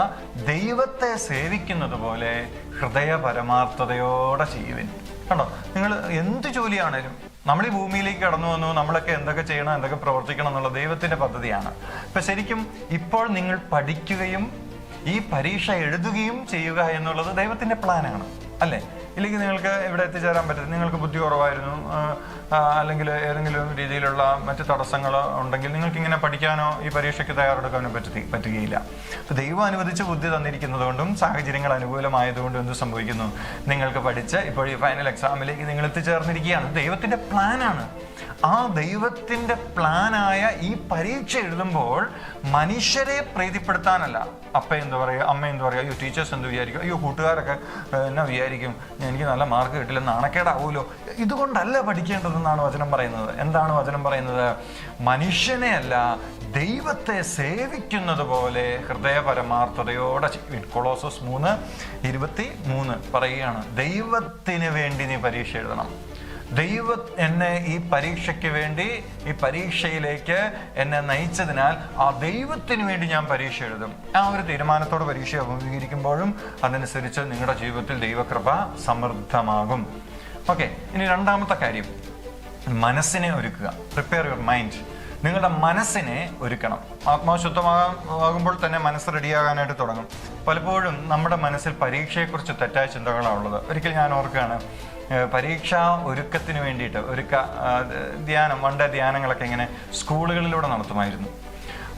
ദൈവത്തെ സേവിക്കുന്നത് പോലെ ഹൃദയ പരമാർത്ഥതയോടെ ചെയ്യുവിൻ. കണ്ടോ, നിങ്ങൾ എന്ത് ജോലിയാണേലും, നമ്മൾ ഈ ഭൂമിയിലേക്ക് കടന്നു വന്നു, നമ്മളൊക്കെ എന്തൊക്കെ ചെയ്യണം, എന്തൊക്കെ പ്രവർത്തിക്കണം എന്നുള്ള ദൈവത്തിൻ്റെ പദ്ധതിയാണ്. അപ്പം ശരിക്കും ഇപ്പോൾ നിങ്ങൾ പഠിക്കുകയും ഈ പരീക്ഷ എഴുതുകയും ചെയ്യുക എന്നുള്ളത് ദൈവത്തിൻ്റെ പ്ലാനാണ്, അല്ലേ? ഇല്ലെങ്കിൽ നിങ്ങൾക്ക് ഇവിടെ എത്തിച്ചേരാൻ പറ്റില്ല. നിങ്ങൾക്ക് ബുദ്ധി കുറവായിരുന്നു, അല്ലെങ്കിൽ ഏതെങ്കിലും രീതിയിലുള്ള മറ്റ് തടസ്സങ്ങൾ ഉണ്ടെങ്കിൽ നിങ്ങൾക്ക് ഇങ്ങനെ പഠിക്കാനോ ഈ പരീക്ഷയ്ക്ക് തയ്യാറെടുക്കാനോ പറ്റുകയില്ല. അപ്പോൾ ദൈവം അനുവദിച്ച് ബുദ്ധി തന്നിരിക്കുന്നത് കൊണ്ടും സാഹചര്യങ്ങൾ അനുകൂലമായതുകൊണ്ടും എന്ത് സംഭവിക്കുന്നു? നിങ്ങൾക്ക് പഠിച്ച് ഇപ്പോൾ ഈ ഫൈനൽ എക്സാമിലേക്ക് നിങ്ങൾ എത്തിച്ചേർന്നിരിക്കുകയാണ്. ദൈവത്തിൻ്റെ പ്ലാനാണ്. ആ ദൈവത്തിൻ്റെ പ്ലാനായ ഈ പരീക്ഷ എഴുതുമ്പോൾ മനുഷ്യരെ പ്രീതിപ്പെടുത്താനല്ല. അപ്പ എന്ത് പറയുക, അമ്മ എന്ത് പറയുക, അയ്യോ ടീച്ചേഴ്സ് എന്ത് വിചാരിക്കും, അയ്യോ കൂട്ടുകാരൊക്കെ എന്നാ വിചാരിക്കും, എനിക്ക് നല്ല മാർക്ക് കിട്ടില്ല, നാണക്കേടാവൂലോ, ഇതുകൊണ്ടല്ല പഠിക്കേണ്ടതെന്നാണ് വചനം പറയുന്നത്. എന്താണ് വചനം പറയുന്നത്? മനുഷ്യനെയല്ല ദൈവത്തെ സേവിക്കുന്നത് പോലെ ഹൃദയ പരമാർത്ഥതയോടെ. കൊളോസസ് 3:23 പറയുകയാണ്, ദൈവത്തിന് വേണ്ടി നീ പരീക്ഷ എഴുതണം. ദൈവം എന്നെ ഈ പരീക്ഷയ്ക്ക് വേണ്ടി, ഈ പരീക്ഷയിലേക്ക് എന്നെ നയിച്ചതിനാൽ ആ ദൈവത്തിന് വേണ്ടി ഞാൻ പരീക്ഷ എഴുതും. ആ ഒരു തീരുമാനത്തോടെ പരീക്ഷ അഭിമുഖീകരിക്കുമ്പോഴും അതനുസരിച്ച് നിങ്ങളുടെ ജീവിതത്തിൽ ദൈവകൃപ സമൃദ്ധമാകും. ഓക്കെ, ഇനി രണ്ടാമത്തെ കാര്യം, മനസ്സിനെ ഒരുക്കുക. Prepare your mind. നിങ്ങളുടെ മനസ്സിനെ ഒരുക്കണം. ആത്മാവ് ശുദ്ധമാകുമ്പോൾ തന്നെ മനസ്സ് റെഡിയാകാനായിട്ട് തുടങ്ങും. പലപ്പോഴും നമ്മുടെ മനസ്സിൽ പരീക്ഷയെക്കുറിച്ച് തെറ്റായ ചിന്തകളാണ് ഉള്ളത്. ഒരിക്കൽ ഞാൻ ഓർക്കുകയാണ്, പരീക്ഷാ ഒരുക്കത്തിന് വേണ്ടിയിട്ട് ധ്യാനം, വണ്ട ധ്യാനങ്ങളൊക്കെ ഇങ്ങനെ സ്കൂളുകളിലൂടെ നടത്തുമായിരുന്നു.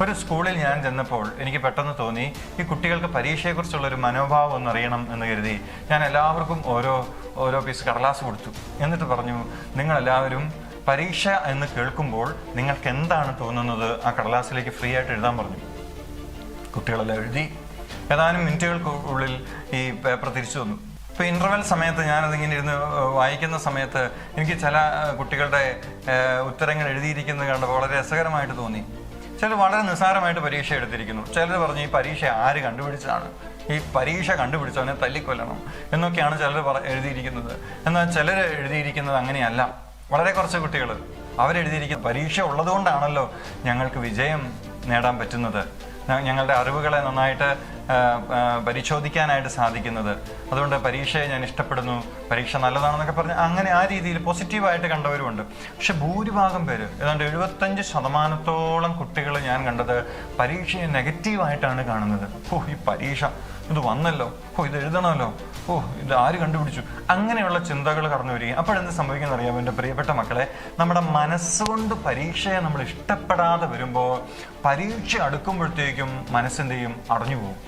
ഒരു സ്കൂളിൽ ഞാൻ ചെന്നപ്പോൾ എനിക്ക് പെട്ടെന്ന് തോന്നി, ഈ കുട്ടികൾക്ക് പരീക്ഷയെക്കുറിച്ചുള്ളൊരു മനോഭാവം ഒന്നറിയണം എന്ന് കരുതി ഞാൻ എല്ലാവർക്കും ഓരോ പീസ് കടലാസ് കൊടുത്തു. എന്നിട്ട് പറഞ്ഞു, നിങ്ങളെല്ലാവരും പരീക്ഷ എന്ന് കേൾക്കുമ്പോൾ നിങ്ങൾക്ക് എന്താണ് തോന്നുന്നത് ആ കടലാസിലേക്ക് ഫ്രീ ആയിട്ട് എഴുതാൻ പറഞ്ഞു. കുട്ടികളെല്ലാം എഴുതി. ഏതാനും മിനിറ്റുകൾക്കുള്ളിൽ ഈ പേപ്പർ തിരിച്ചു വന്നു. ഇപ്പോൾ ഇൻ്റർവെൽ സമയത്ത് ഞാനതിങ്ങനെ ഇരുന്ന് വായിക്കുന്ന സമയത്ത് എനിക്ക് ചില കുട്ടികളുടെ ഉത്തരങ്ങൾ എഴുതിയിരിക്കുന്നത് കണ്ടപ്പോൾ വളരെ രസകരമായിട്ട് തോന്നി. ചിലർ വളരെ നിസ്സാരമായിട്ട് പരീക്ഷ എടുത്തിരിക്കുന്നു. ചിലർ പറഞ്ഞു, ഈ പരീക്ഷ ആര് കണ്ടുപിടിച്ചതാണ്, ഈ പരീക്ഷ കണ്ടുപിടിച്ചവനെ തല്ലിക്കൊല്ലണം എന്നൊക്കെയാണ് ചിലർ എഴുതിയിരിക്കുന്നത്. എന്നാൽ ചിലർ എഴുതിയിരിക്കുന്നത് അങ്ങനെയല്ല. വളരെ കുറച്ച് കുട്ടികൾ അവരെഴുതിയിരിക്കുന്ന പരീക്ഷ ഉള്ളതുകൊണ്ടാണല്ലോ ഞങ്ങൾക്ക് വിജയം നേടാൻ പറ്റുന്നത്, ഞങ്ങളുടെ അറിവുകളെ നന്നായിട്ട് പരിശോധിക്കാനായിട്ട് സാധിക്കുന്നത്, അതുകൊണ്ട് പരീക്ഷയെ ഞാൻ ഇഷ്ടപ്പെടുന്നു, പരീക്ഷ നല്ലതാണെന്നൊക്കെ പറഞ്ഞ് അങ്ങനെ ആ രീതിയിൽ പോസിറ്റീവായിട്ട് കണ്ടവരുമുണ്ട്. പക്ഷെ ഭൂരിഭാഗം പേര്, ഏതാണ്ട് 75% കുട്ടികൾ ഞാൻ കണ്ടത് പരീക്ഷയെ നെഗറ്റീവായിട്ടാണ് കാണുന്നത്. ഈ പരീക്ഷ ഇത് വന്നല്ലോ, ഇത് എഴുതണമല്ലോ, ഇത് ആര് കണ്ടുപിടിച്ചു, അങ്ങനെയുള്ള ചിന്തകൾ കടന്നു വരികയും അപ്പോഴെന്ത് സംഭവിക്കുന്ന അറിയാമോ എൻ്റെ പ്രിയപ്പെട്ട മക്കളെ? നമ്മുടെ മനസ്സുകൊണ്ട് പരീക്ഷയെ നമ്മൾ ഇഷ്ടപ്പെടാതെ വരുമ്പോൾ പരീക്ഷ അടുക്കുമ്പോഴത്തേക്കും മനസ്സെന്ത് ചെയ്യും? അടഞ്ഞു പോകും.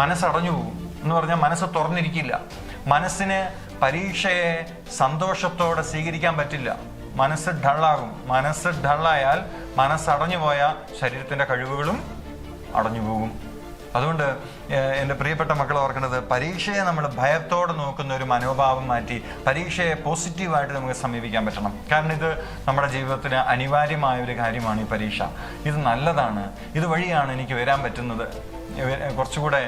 മനസ്സടഞ്ഞു പോകും എന്ന് പറഞ്ഞാൽ മനസ്സ് തുറന്നിരിക്കില്ല. മനസ്സിന് പരീക്ഷയെ സന്തോഷത്തോടെ സ്വീകരിക്കാൻ പറ്റില്ല. മനസ്സ് ഡള്ളാകും. മനസ്സ് ഡള്ളായാൽ, മനസ്സടഞ്ഞു പോയാൽ ശരീരത്തിൻ്റെ കഴിവുകളും അടഞ്ഞു പോകും. അതുകൊണ്ട് എൻ്റെ പ്രിയപ്പെട്ട മക്കൾ ഓർക്കുന്നത്, പരീക്ഷയെ നമ്മൾ ഭയത്തോടെ നോക്കുന്ന ഒരു മനോഭാവം മാറ്റി പരീക്ഷയെ പോസിറ്റീവായിട്ട് നമുക്ക് സമീപിക്കാൻ പറ്റണം. കാരണം ഇത് നമ്മുടെ ജീവിതത്തിന് അനിവാര്യമായ ഒരു കാര്യമാണ്. ഈ പരീക്ഷ ഇത് നല്ലതാണ്, ഇതുവഴിയാണ് എനിക്ക് വരാൻ പറ്റുന്നത്, കുറച്ചുകൂടെ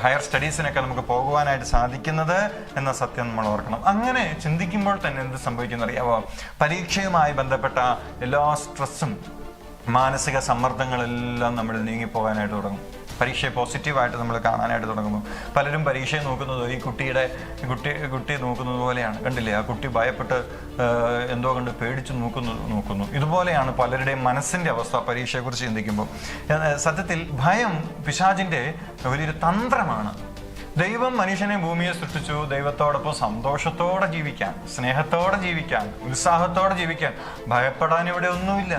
ഹയർ സ്റ്റഡീസിനൊക്കെ നമുക്ക് പോകുവാനായിട്ട് സാധിക്കുന്നത് എന്ന സത്യം നമ്മൾ ഓർക്കണം. അങ്ങനെ ചിന്തിക്കുമ്പോൾ തന്നെ എന്ത് സംഭവിക്കുന്ന അറിയാമോ? പരീക്ഷയുമായി ബന്ധപ്പെട്ട എല്ലാ സ്ട്രെസ്സും മാനസിക സമ്മർദ്ദങ്ങളെല്ലാം നമ്മൾ നീങ്ങിപ്പോകാനായിട്ട് തുടങ്ങും. പരീക്ഷയെ പോസിറ്റീവായിട്ട് നമ്മൾ കാണാനായിട്ട് തുടങ്ങുമ്പോൾ പലരും പരീക്ഷയെ നോക്കുന്നത് ഈ കുട്ടി നോക്കുന്നത് പോലെയാണ്. കണ്ടില്ലേ, ആ കുട്ടി ഭയപ്പെട്ട് എന്തോ കണ്ട് പേടിച്ച് നോക്കുന്നു. ഇതുപോലെയാണ് പലരുടെയും മനസ്സിൻ്റെ അവസ്ഥ പരീക്ഷയെക്കുറിച്ച് ചിന്തിക്കുമ്പോൾ. സത്യത്തിൽ ഭയം പിശാചിൻ്റെ വലിയൊരു തന്ത്രമാണ്. ദൈവം മനുഷ്യനെ ഭൂമിയെ സൃഷ്ടിച്ചു ദൈവത്തോടൊപ്പം സന്തോഷത്തോടെ ജീവിക്കാൻ, സ്നേഹത്തോടെ ജീവിക്കാൻ, ഉത്സാഹത്തോടെ ജീവിക്കാൻ. ഭയപ്പെടാൻ ഇവിടെ ഒന്നുമില്ല.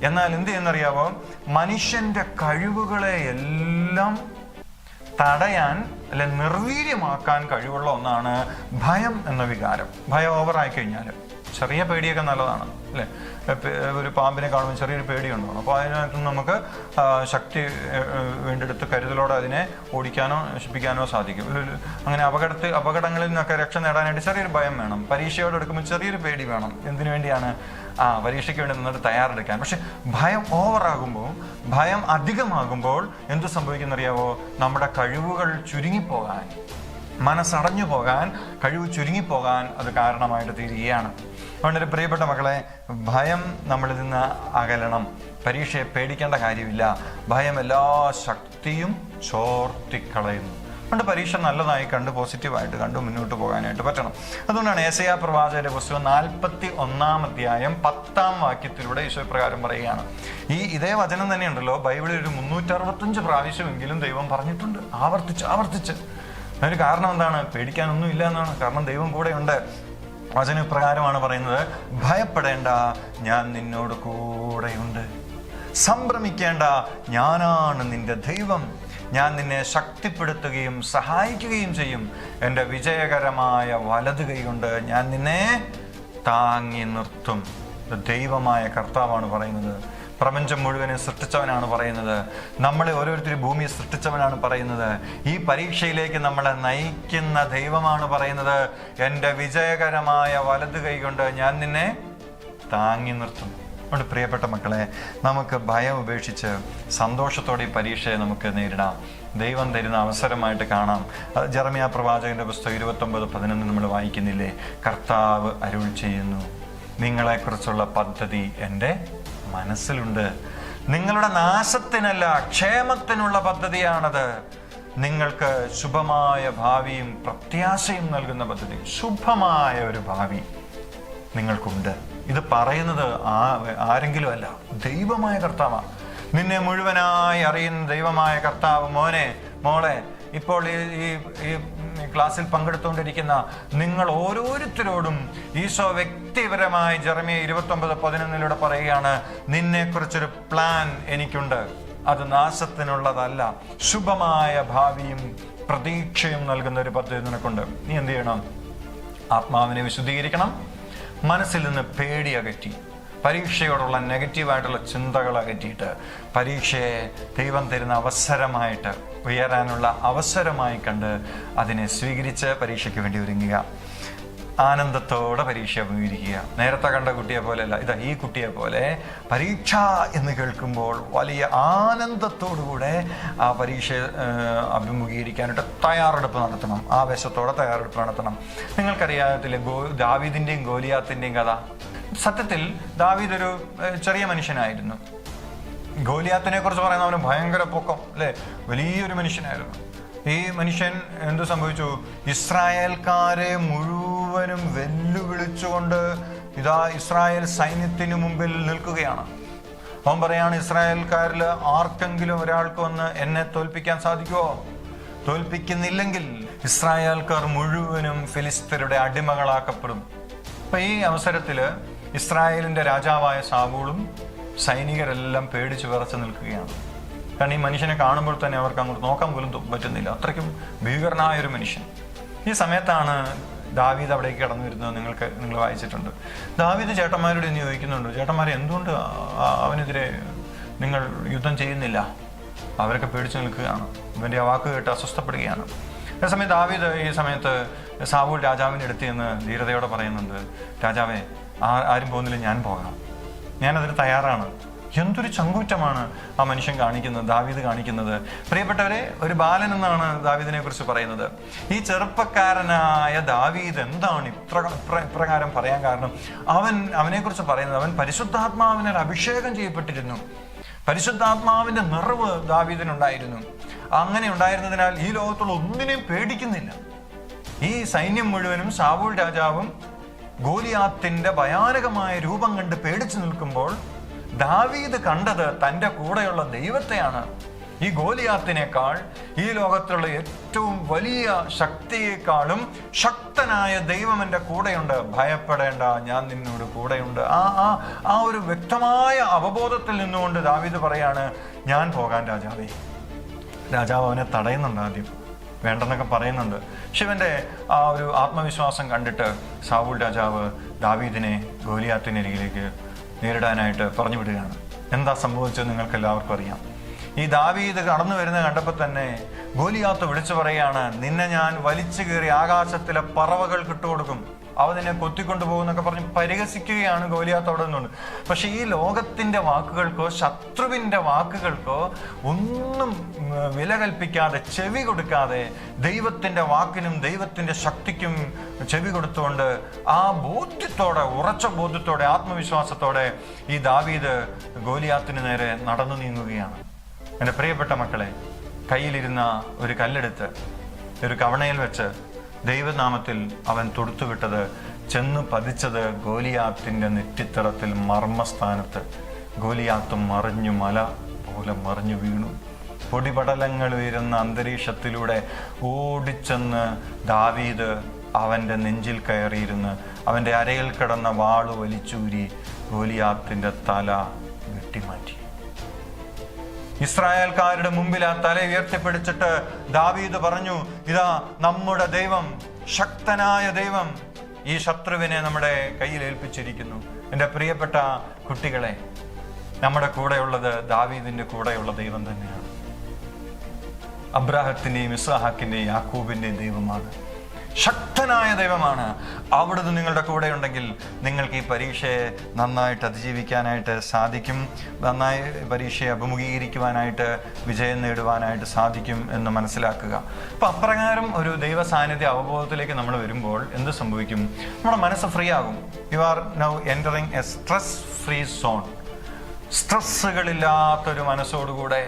എന്നാൽ എന്ത് ചെയ്യുന്നറിയാമോ? മനുഷ്യന്റെ കഴിവുകളെ എല്ലാം തടയാൻ അല്ലെ നിർവീര്യമാക്കാൻ കഴിവുള്ള ഒന്നാണ് ഭയം എന്ന വികാരം. ഭയം ഓവറായി കഴിഞ്ഞാൽ ചെറിയ പേടിയൊക്കെ നല്ലതാണ് അല്ലേ? ഒരു പാമ്പിനെ കാണുമ്പോൾ ചെറിയൊരു പേടിയുണ്ടാവും. അപ്പോൾ അതിനകത്ത് നമുക്ക് ശക്തി വേണ്ടെടുത്ത് കരുതലോടെ അതിനെ ഓടിക്കാനോ നശിപ്പിക്കാനോ സാധിക്കും. അങ്ങനെ അപകടങ്ങളിൽ നിന്നൊക്കെ രക്ഷ നേടാനായിട്ട് ചെറിയൊരു ഭയം വേണം. പരീക്ഷയോട് എടുക്കുമ്പോൾ ചെറിയൊരു പേടി വേണം. എന്തിനു വേണ്ടിയാണ്? പരീക്ഷയ്ക്ക് വേണ്ടി നിന്നിട്ട് തയ്യാറെടുക്കാൻ. പക്ഷെ ഭയം ഓവറാകുമ്പോൾ, ഭയം അധികമാകുമ്പോൾ എന്ത് സംഭവിക്കുന്നറിയാവോ? നമ്മുടെ കഴിവുകൾ ചുരുങ്ങിപ്പോകാൻ, മനസ്സടഞ്ഞു പോകാൻ, കഴിവ് ചുരുങ്ങിപ്പോകാൻ അത് കാരണമായിട്ട് തീരുകയാണ്. അതുകൊണ്ട് പ്രിയപ്പെട്ട മക്കളെ, ഭയം നമ്മളിൽ നിന്ന് അകലണം. പരീക്ഷയെ പേടിക്കേണ്ട കാര്യമില്ല. ഭയം എല്ലാ ശക്തിയും ചോർത്തിക്കളയുന്നു. അതുകൊണ്ട് പരീക്ഷ നല്ലതായി കണ്ട് പോസിറ്റീവായിട്ട് കണ്ട് മുന്നോട്ട് പോകാനായിട്ട് പറ്റണം. അതുകൊണ്ടാണ് യെശയ്യാ പ്രവാചകന്റെ പുസ്തകം 41-ാം അധ്യായം 10-ാം വാക്യത്തിലൂടെ ഈശോ പ്രകാരം പറയുകയാണ്. ഇതേ വചനം തന്നെയുണ്ടല്ലോ ബൈബിളിൽ ഒരു 365 പ്രാവശ്യമെങ്കിലും ദൈവം പറഞ്ഞിട്ടുണ്ട്, ആവർത്തിച്ച്. അതിന് കാരണം എന്താണ്? പേടിക്കാനൊന്നും ഇല്ല എന്നാണ്. കാരണം ദൈവം കൂടെയുണ്ട്. വചന പ്രകാരമാണ് പറയുന്നത്, ഭയപ്പെടേണ്ട, ഞാൻ നിന്നോട് കൂടെയുണ്ട്. സംഭ്രമിക്കേണ്ട, ഞാനാണ് നിന്റെ ദൈവം. ഞാൻ നിന്നെ ശക്തിപ്പെടുത്തുകയും സഹായിക്കുകയും ചെയ്യും. എൻ്റെ വിജയകരമായ വലതു കൈ കൊണ്ട് ഞാൻ നിന്നെ താങ്ങി നിർത്തും. ദൈവമായ കർത്താവാണ് പറയുന്നത്. പ്രപഞ്ചം മുഴുവനെ സൃഷ്ടിച്ചവനാണ് പറയുന്നത്. നമ്മളെ ഓരോരുത്തരും ഭൂമിയെ സൃഷ്ടിച്ചവനാണ് പറയുന്നത്. ഈ പരീക്ഷയിലേക്ക് നമ്മളെ നയിക്കുന്ന ദൈവമാണ് പറയുന്നത്, എൻ്റെ വിജയകരമായ വലതു കൈ കൊണ്ട് ഞാൻ നിന്നെ താങ്ങി നിർത്തും. അതുകൊണ്ട് പ്രിയപ്പെട്ട മക്കളെ, നമുക്ക് ഭയം ഉപേക്ഷിച്ച് സന്തോഷത്തോടെ ഈ പരീക്ഷയെ നമുക്ക് നേരിടാം. ദൈവം തരുന്ന അവസരമായിട്ട് കാണാം. ജെറമ്യാ പ്രവാചകന്റെ പുസ്തകം 29:11 നമ്മൾ വായിക്കുന്നില്ലേ? കർത്താവ് അരുൾ ചെയ്യുന്നു, നിങ്ങളെക്കുറിച്ചുള്ള പദ്ധതി എൻ്റെ മനസ്സിലുണ്ട്. നിങ്ങളുടെ നാശത്തിനല്ല, ക്ഷേമത്തിനുള്ള പദ്ധതിയാണത്. നിങ്ങൾക്ക് ശുഭമായ ഭാവിയും പ്രത്യാശയും നൽകുന്ന പദ്ധതി. ശുഭമായ ഒരു ഭാവി നിങ്ങൾക്കുണ്ട്. ഇത് പറയുന്നത് ആരെങ്കിലും അല്ല, ദൈവമായ കർത്താവാണ്. നിന്നെ മുഴുവനായി അറിയുന്ന ദൈവമായ കർത്താവ്. മോളെ, ഇപ്പോൾ ഈ ക്ലാസ്സിൽ പങ്കെടുത്തുകൊണ്ടിരിക്കുന്ന നിങ്ങൾ ഓരോരുത്തരോടും ഈശോ വ്യക്തിപരമായി ജെറമ്യാ 29:11 പറയുകയാണ്, നിന്നെക്കുറിച്ചൊരു പ്ലാൻ എനിക്കുണ്ട്. അത് നാശത്തിനുള്ളതല്ല, ശുഭമായ ഭാവിയും പ്രതീക്ഷയും നൽകുന്ന ഒരു പദ്ധതി നിനക്കുണ്ട്. നീ എന്ത് ചെയ്യണം? ആത്മാവിനെ വിശുദ്ധീകരിക്കണം. മനസ്സിൽ നിന്ന് പേടി അകറ്റി, പരീക്ഷയോടുള്ള നെഗറ്റീവായിട്ടുള്ള ചിന്തകൾ അകറ്റിയിട്ട് പരീക്ഷയെ ദൈവം തരുന്ന അവസരമായിട്ട്, ഉയരാനുള്ള അവസരമായി കണ്ട് അതിനെ സ്വീകരിച്ച് പരീക്ഷയ്ക്ക് വേണ്ടി ഒരുങ്ങുക. ആനന്ദത്തോടെ പരീക്ഷ അഭിമുഖീകരിക്കുക. നേരത്തെ കണ്ട കുട്ടിയെ പോലെയല്ല, ഈ കുട്ടിയെ പോലെ പരീക്ഷ എന്ന് കേൾക്കുമ്പോൾ വലിയ ആനന്ദത്തോടുകൂടെ ആ പരീക്ഷയെ അഭിമുഖീകരിക്കാനായിട്ട് തയ്യാറെടുപ്പ് നടത്തണം. ആവേശത്തോടെ തയ്യാറെടുപ്പ് നടത്തണം. നിങ്ങൾക്കറിയാത്തില്ലേ ദാവീദിന്റെയും ഗോലിയാത്തിന്റെയും കഥ? സത്യത്തിൽ ദാവീദ് ഒരു ചെറിയ മനുഷ്യനായിരുന്നു. ഗോലിയാത്തിനെ കുറിച്ച് പറയുന്ന അവന് ഭയങ്കര പൊക്കം അല്ലെ, വലിയൊരു മനുഷ്യനായിരുന്നു. ഈ മനുഷ്യൻ എന്ത് സംഭവിച്ചു? ഇസ്രായേൽക്കാരെ മുഴുവനും വെല്ലുവിളിച്ചുകൊണ്ട് ഇസ്രായേൽ സൈന്യത്തിന് മുമ്പിൽ നിൽക്കുകയാണ്. അവൻ പറയാണ്, ഇസ്രായേൽക്കാരിൽ ആർക്കെങ്കിലും ഒരാൾക്ക് വന്ന് എന്നെ തോൽപ്പിക്കാൻ സാധിക്കുമോ? തോൽപ്പിക്കുന്നില്ലെങ്കിൽ ഇസ്രായേൽക്കാർ മുഴുവനും ഫിലിസ്ത്യരുടെ അടിമകളാക്കപ്പെടും. അപ്പൊ ഈ അവസരത്തില് ഇസ്രായേലിന്റെ രാജാവായ സാവൂളും സൈനികരെല്ലാം പേടിച്ച് വിറച്ച് നിൽക്കുകയാണ്. കാരണം ഈ മനുഷ്യനെ കാണുമ്പോൾ തന്നെ അവർക്ക് അങ്ങോട്ട് നോക്കാൻ പോലും പറ്റുന്നില്ല. അത്രയ്ക്കും ഭീകരനായ ഒരു മനുഷ്യൻ. ഈ സമയത്താണ് ദാവീദ് അവിടേക്ക് കടന്നു വരുന്നത്. നിങ്ങൾ വായിച്ചിട്ടുണ്ട്. ദാവീദ് ചേട്ടന്മാരോട് ഇന്ന് ചോദിക്കുന്നുണ്ട്, ചേട്ടന്മാരെ എന്തുകൊണ്ട് അവനെതിരെ നിങ്ങൾ യുദ്ധം ചെയ്യുന്നില്ല? അവരൊക്കെ പേടിച്ച് നിൽക്കുകയാണ്. ഇവന്റെ ആ വാക്ക് കേട്ട് അസ്വസ്ഥപ്പെടുകയാണ്. അതേസമയം ദാവീദ് ഈ സമയത്ത് സാവൂൾ രാജാവിൻ്റെ അടുത്ത് നിന്ന് ധീരതയോടെ പറയുന്നുണ്ട്, രാജാവേ, ആരും പോകുന്നില്ല, ഞാൻ പോകാം, ഞാനതിന് തയ്യാറാണ്. എന്തൊരു ചങ്കൂറ്റമാണ് ആ മനുഷ്യൻ കാണിക്കുന്നത്, ദാവീദ് കാണിക്കുന്നത്. പ്രിയപ്പെട്ടവരെ, ഒരു ബാലൻ എന്നാണ് ദാവീദിനെ കുറിച്ച് പറയുന്നത്. ഈ ചെറുപ്പക്കാരനായ ദാവീദ് എന്താണ് ഇപ്രകാരം പറയാൻ കാരണം? അവനെക്കുറിച്ച് പറയുന്നത്, അവൻ പരിശുദ്ധാത്മാവിനാൽ അഭിഷേകം ചെയ്യപ്പെട്ടിരുന്നു. പരിശുദ്ധാത്മാവിന്റെ നിറവ് ദാവീദിനുണ്ടായിരുന്നു. അങ്ങനെ ഉണ്ടായിരുന്നതിനാൽ ഈ ലോകത്തുള്ള ഒന്നിനെയും പേടിക്കുന്നില്ല. ഈ സൈന്യം മുഴുവനും ശാവൂൽ രാജാവും ഗോലിയാത്തിന്റെ ഭയാനകമായ രൂപം കണ്ട് പേടിച്ചു നിൽക്കുമ്പോൾ ദാവീദ് കണ്ടത് തൻ്റെ കൂടെയുള്ള ദൈവത്തെയാണ്. ഈ ഗോലിയാത്തിനേക്കാൾ, ഈ ലോകത്തുള്ള ഏറ്റവും വലിയ ശക്തിയേക്കാളും ശക്തനായ ദൈവം എൻ്റെ കൂടെയുണ്ട്, ഭയപ്പെടേണ്ട, ഞാൻ നിന്നോട് കൂടെയുണ്ട്. ആ ഒരു വ്യക്തമായ അവബോധത്തിൽ നിന്നുകൊണ്ട് ദാവീദ് പറയാണ്, ഞാൻ പോകാൻ രാജാവേ. രാജാവ് അവനെ തടയുന്നുണ്ട്, ആദ്യം വേണ്ടെന്നൊക്കെ പറയുന്നുണ്ട്. ശിവന്റെ ആ ഒരു ആത്മവിശ്വാസം കണ്ടിട്ട് ശാവൂൽ രാജാവ് ദാവീദിനെ ഗോലിയാത്തിനരികിലേക്ക് നേരിടാനായിട്ട് പറഞ്ഞു വിടുകയാണ്. എന്താ സംഭവിച്ചത് നിങ്ങൾക്ക് എല്ലാവർക്കും അറിയാം. ഈ ദാവീദ് കടന്നു വരുന്നത് കണ്ടപ്പോൾ തന്നെ ഗോലിയാത്ത് വിളിച്ചു പറയുകയാണ്, നിന്നെ ഞാൻ വലിച്ചു കയറി ആകാശത്തിലെ പറവകൾ കിട്ടുകൊടുക്കും, അവ നിന്നെ കൊത്തിക്കൊണ്ടുപോകുന്നൊക്കെ പറഞ്ഞ് പരിഹസിക്കുകയാണ് ഗോലിയാത്ത് അവിടെ നിന്നുകൊണ്ട്. പക്ഷെ ഈ ലോകത്തിന്റെ വാക്കുകൾക്കോ ശത്രുവിന്റെ വാക്കുകൾക്കോ ഒന്നും വില കൽപ്പിക്കാതെ, ചെവി കൊടുക്കാതെ, ദൈവത്തിന്റെ വാക്കിനും ദൈവത്തിന്റെ ശക്തിക്കും ചെവി കൊടുത്തുകൊണ്ട് ആ ബോധ്യത്തോടെ, ഉറച്ച ബോധ്യത്തോടെ, ആത്മവിശ്വാസത്തോടെ ഈ ദാവീദ് ഗോലിയാത്തിന് നേരെ നടന്നു നീങ്ങുകയാണ്. എൻ്റെ പ്രിയപ്പെട്ട മക്കളെ, കയ്യിലിരുന്ന ഒരു കല്ലെടുത്ത് ഒരു കവണയിൽ വെച്ച് ദൈവനാമത്തിൽ അവൻ തൊടുത്തുവിട്ടത് ചെന്ന് പതിച്ചത് ഗോലിയാത്തിന്റെ നെറ്റിത്തടത്തിൽ, മർമ്മസ്ഥാനത്ത്. ഗോലിയാത്ത് മറിഞ്ഞു, മല പോലെ മറിഞ്ഞു വീണു. പൊടിപടലങ്ങൾ ഉയരുന്ന അന്തരീക്ഷത്തിലൂടെ ഓടിച്ചെന്ന് ദാവീദ് അവൻ്റെ നെഞ്ചിൽ കയറിയിരുന്ന് അവൻ്റെ അരയിൽ കിടന്ന വാള് വലിച്ചൂരി ഗോലിയാത്തിന്റെ തല വെട്ടിമാറ്റി. ഇസ്രായേൽക്കാരുടെ മുമ്പിൽ ആ തല ഉയർത്തിപ്പിടിച്ചിട്ട് ദാവീദ് പറഞ്ഞു, ഇതാ നമ്മുടെ ദൈവം, ശക്തനായ ദൈവം ഈ ശത്രുവിനെ നമ്മുടെ കയ്യിൽ ഏൽപ്പിച്ചിരിക്കുന്നു. എൻ്റെ പ്രിയപ്പെട്ട കുട്ടികളെ, നമ്മുടെ കൂടെയുള്ളത് ദാവീദിന്റെ കൂടെയുള്ള ദൈവം തന്നെയാണ്. അബ്രാഹത്തിന്റെയും ഇസ്ഹാക്കിന്റെയും യാക്കൂബിന്റെയും ദൈവമാണ്, ശക്തനായ ദൈവമാണ്. അവിടുന്ന് നിങ്ങളുടെ കൂടെ ഉണ്ടെങ്കിൽ നിങ്ങൾക്ക് ഈ പരീക്ഷയെ നന്നായിട്ട് അതിജീവിക്കാനായിട്ട് സാധിക്കും, നന്നായി പരീക്ഷയെ അഭിമുഖീകരിക്കുവാനായിട്ട്, വിജയം നേടുവാനായിട്ട് സാധിക്കും എന്ന് മനസ്സിലാക്കുക. അപ്പം അപ്രകാരം ഒരു ദൈവ സാന്നിധ്യ അവബോധത്തിലേക്ക് നമ്മൾ വരുമ്പോൾ എന്ത് സംഭവിക്കും? നമ്മുടെ മനസ്സ് ഫ്രീ ആകും. You are now entering a stress free zone. സ്ട്രെസ്സുകളില്ലാത്തൊരു മനസ്സോടുകൂടെ